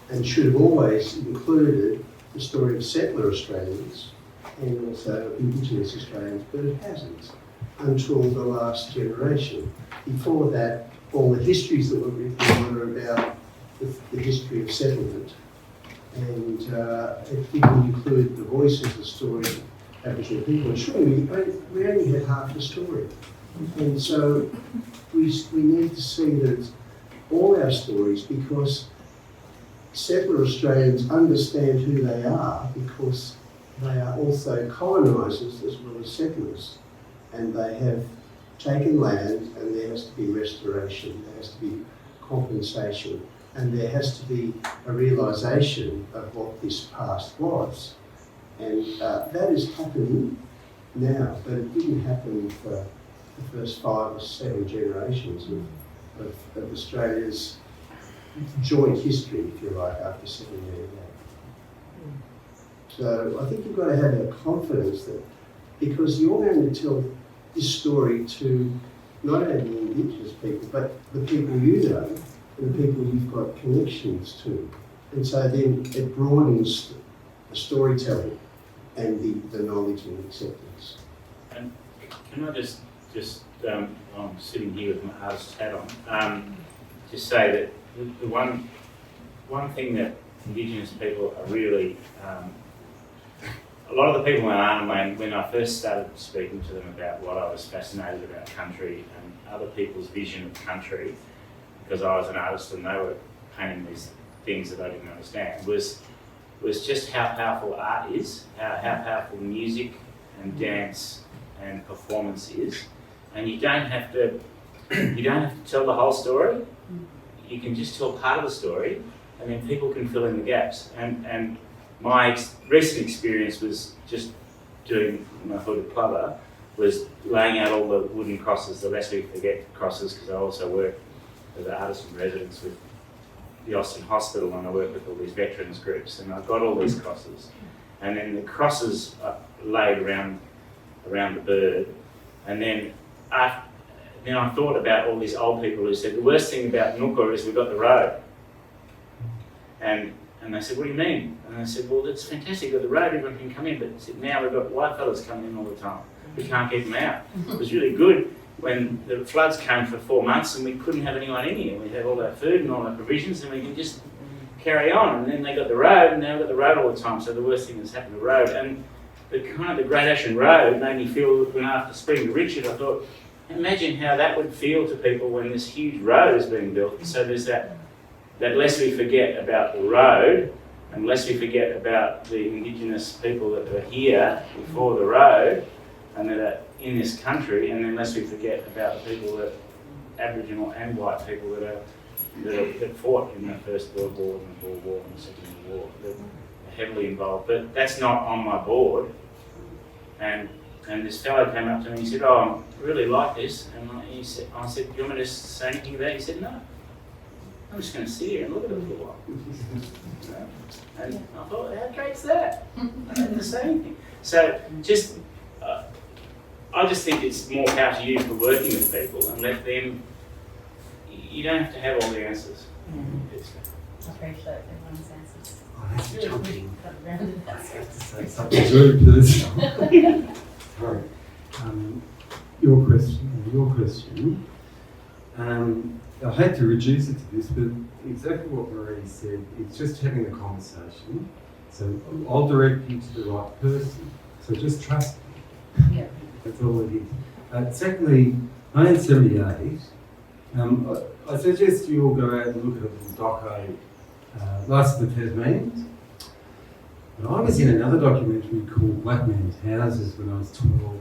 and should have always included the story of settler Australians and also indigenous Australians, but it hasn't until the last generation. Before that, all the histories that were written were about the history of settlement, and it didn't include the voices, the story of Aboriginal people. And surely we only had half the story. And so we need to see that all our stories, because settler Australians understand who they are because they are also colonisers as well as settlers, and they have taken land, and there has to be restoration, there has to be compensation, and there has to be a realisation of what this past was. And that is happening now, but it didn't happen for the first 5 or 7 generations of Australia's joint history, if you like, after 1788. So I think you've got to have a confidence that, because you're going to tell this story to not only the Indigenous people, but the people you know and the people you've got connections to. And so then it broadens the storytelling and the knowledge and acceptance. And can I just I'm sitting here with my artist's hat on, just say that the one thing that Indigenous people are really, a lot of the people in Arnhem, when I first started speaking to them about what I was fascinated about country and other people's vision of country, because I was an artist and they were painting these things that I didn't understand, was just how powerful art is, how powerful music and dance and performance is. And you don't have to tell the whole story. You can just tell part of the story, and then people can fill in the gaps. And my recent experience was just doing my hooded plover, was laying out all the wooden crosses, the Lest We Forget crosses, because I also work as an artist in residence with the Austin Hospital, and I work with all these veterans groups, and I've got all these crosses. And then the crosses are laid around the bird, and then I thought about all these old people who said, the worst thing about Nooka is we've got the road. And they said, what do you mean? And I said, well, it's fantastic, we've got the road, everyone can come in, but now we've got white fellas coming in all the time. We can't keep them out. It was really good when the floods came for 4 months and we couldn't have anyone in here. We'd have all our food and all our provisions and we can just carry on. And then they got the road, and now we've got the road all the time, so the worst thing that's happened to the road. And the Great Ashen Road made me feel, when after speaking to Richard, I thought, imagine how that would feel to people when this huge road is being built. So there's that lest we forget about the road, and lest we forget about the Indigenous people that were here before the road, and that are in this country, and then lest we forget about the people that, Aboriginal and white people that fought in the First World War and the World War and the Second World War, that are heavily involved. But that's not on my board. And this fellow came up to me and he said, oh, I really like this. And I said, do you want me to say anything about it? He said, no. I'm just going to sit here and look at it for a while. And I thought, how great's that? I didn't say anything. So I just think it's more power to you for working with people and let them, you don't have to have all the answers. I appreciate everyone's answers. Oh, that's Really jumping. got around it. I have to say something very personal. Sorry. Your question. I hate to reduce it to this, but exactly what Maree said, it's just having a conversation. So I'll direct you to the right person. So just trust me. Yeah. That's all it is. Secondly, 1978, I suggest you all go out and look at a little doco, Last of the Tasmanians. But I was in another documentary called Black Man's Houses when I was 12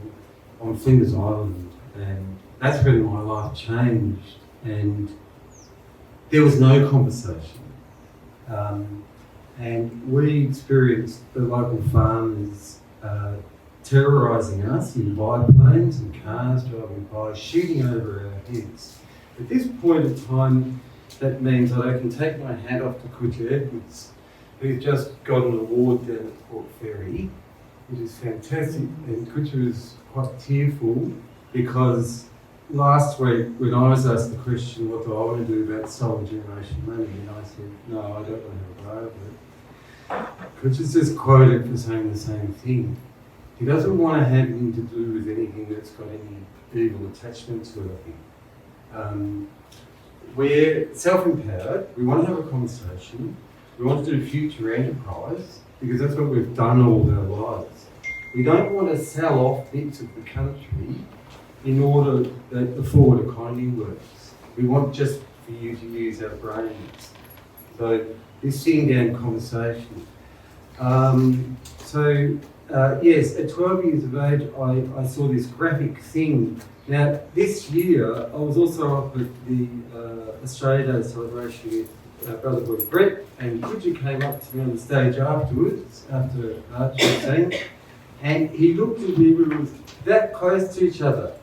on Flinders Island, and that's when my life changed, and there was no conversation. And we experienced the local farmers terrorising us in biplanes and cars driving by, shooting over our heads. At this point in time, that means that I can take my hat off to Kutcha Edwards, who's just got an award down at Port Fairy, which is fantastic. And Kutcha was quite tearful because last week when I was asked the question, what do I want to do about stolen generation money, and I said, no, I don't want to have a go of it. Kutcha's just quoted for saying the same thing. He doesn't want to have anything to do with anything that's got any evil attachment to it, I think. We're self-empowered, we want to have a conversation, we want to do future enterprise, because that's what we've done all our lives. We don't want to sell off bits of the country in order that the forward economy works. We want just for you to use our brains. So this sitting down conversation. Yes, at 12 years of age, I saw this graphic thing. Now, this year, I was also up at the Australia Day celebration with Brother Boy Brett, and Kutcha came up to me on the stage afterwards, after Archie sang, and he looked at me, we were that close to each other.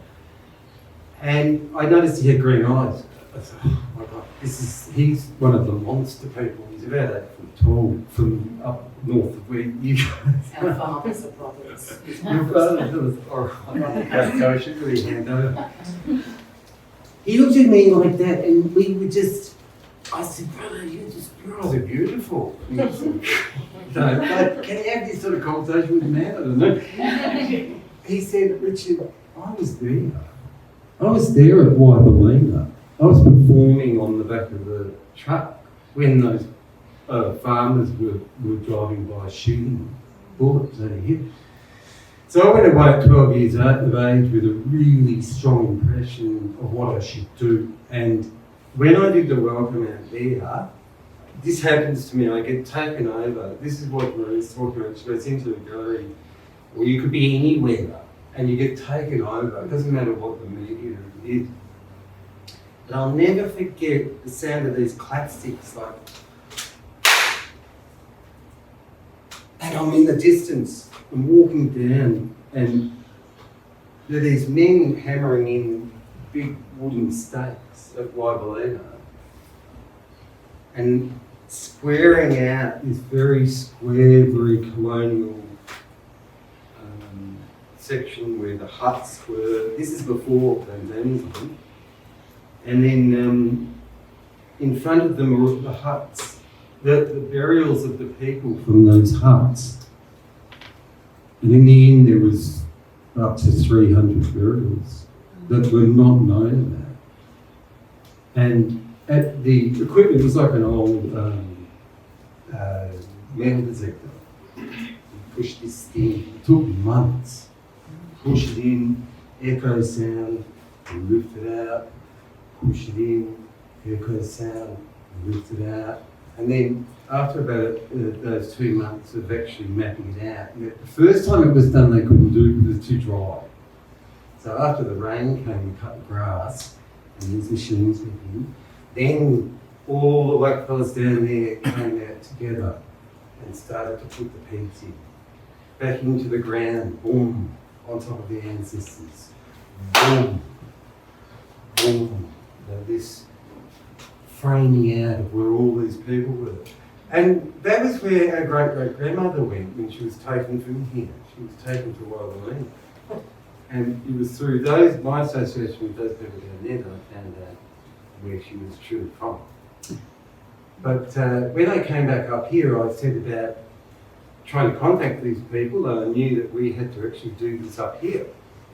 And I noticed he had green eyes. I thought, oh my God, he's one of the monster people. He's about 8 foot tall from up north of where you guys Our fathers are brothers. Your father was alright, so I should really hand over. He looked at me like that, and we were just, I said, brother, your eyes are beautiful. He said, no, but can you have this sort of conversation with a man? I don't know. He said, Richard, I was there. I was there at Biennale. I was performing on the back of the truck when those farmers were driving by shooting bullets at him. So I went away at 12 years of age with a really strong impression of what I should do. And when I did the welcome out there, this happens to me, I get taken over. This is what Maree's talking about. She goes into the gallery, well, you could be anywhere and you get taken over. It doesn't matter what the media is. And I'll never forget the sound of these clapsticks, like, and I'm in the distance, I'm walking down, and there are these men hammering in big wooden stakes at Biennale, and squaring out this very square, very colonial section where the huts were. This is before vandalism. And then in front of them are the huts, the burials of the people from those huts. And in the end, there was up to 300 burials that were not known about. And at the equipment was like an old metal detector. Push this thing, it took months. Push it in, echo sound, lift it out. Push it in, echo sound, lift it out. And then after about those 2 months of actually mapping it out, the first time it was done they couldn't do it because it was too dry. So after the rain came and cut the grass, and these machines went in, then all the black fellas down there came out together and started to put the pegs in. Back into the ground, boom, on top of their ancestors. Boom, boom. This framing out of where all these people were. And that was where our great-great-grandmother went when she was taken from here. She was taken to Biennale. And it was through my association with those people down there that I found out where she was truly from. But when I came back up here, I said about trying to contact these people, and I knew that we had to actually do this up here.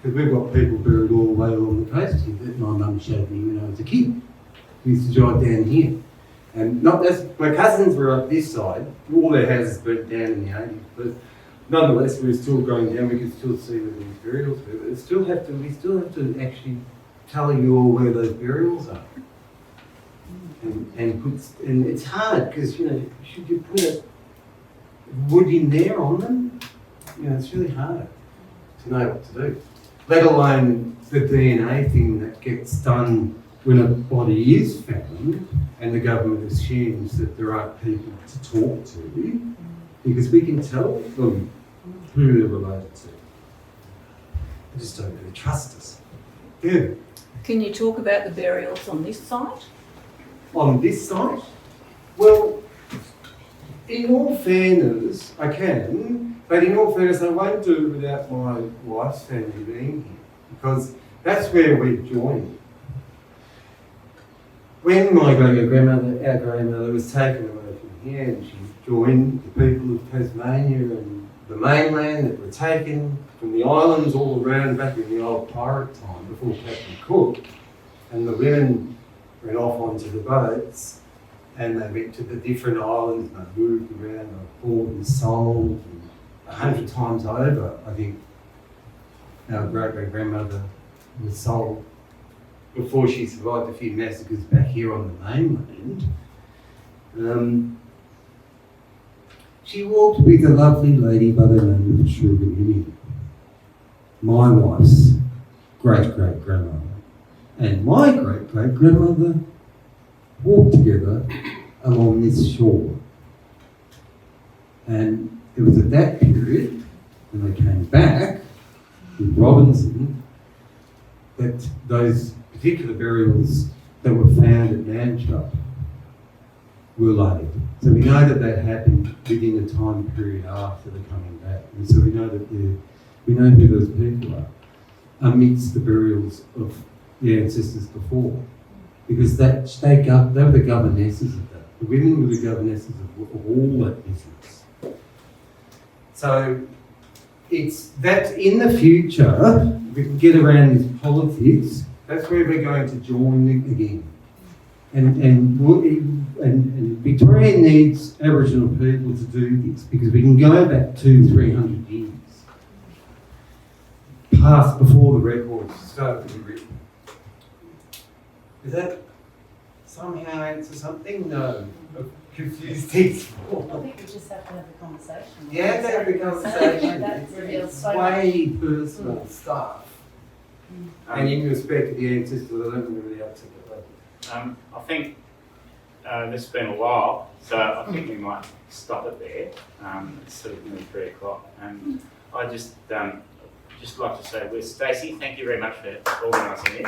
Because we've got people buried all the way along the coast here that my mum showed me when I was a kid. We used to drive down here. And my cousins were up this side, all their houses burnt down in the 80s, but nonetheless we were still going down, we could still see where these burials were. But we still have to actually tell you all where those burials are. And it's hard, because, should you put a wood in there on them? It's really hard to know what to do. Let alone the DNA thing that gets done when a body is found and the government assumes that there aren't people to talk to, because we can tell them who they're related to. They just don't really trust us. Yeah. Can you talk about the burials on this site? On this site? Well, in all fairness, I can, but in all fairness, I won't do it without my wife's family being here, because that's where we've joined. When my our grandmother was taken away from here, and she joined the people of Tasmania and the mainland that were taken from the islands all around back in the old pirate time before Captain Cook, and the women went off onto the boats, and they went to the different islands, and they moved around, they bought and sold, and 100 times over, I think, our great-great-grandmother was sold before she survived a few massacres back here on the mainland. She walked with a lovely lady by the name of Gadubanud, my wife's great-great-grandmother. And my great-great-grandmother walked together along this shore. And it was at that period, when they came back with Robinson, that those particular burials that were found at Nanchop were laid. So we know that that happened within a time period after the coming back. And so we know who those people are amidst the burials of the ancestors before. Because they were the governesses of that. The women were the governesses of all that business. So it's that in the future, we can get around this politics, That's where we're going to join again. And Victoria needs Aboriginal people to do this because we can go back 200-300 years past before the records started to be written. Does that somehow answer something? No. Confused things. I think we just have to have a conversation. Yeah, have a conversation. That reveals It's so way personal stuff. And in respect to the ancestors, I don't really articulate. I think this has been a while, so I think we might stop it there. It's sort of nearly 3 o'clock, and I just like to say, with Stacey, thank you very much for organising it.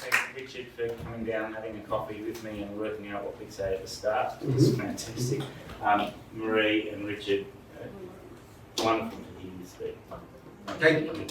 Thank Richard for coming down, having a coffee with me, and working out what we'd say at the start. It was fantastic. Maree and Richard, wonderful to hear you speak. Thank you.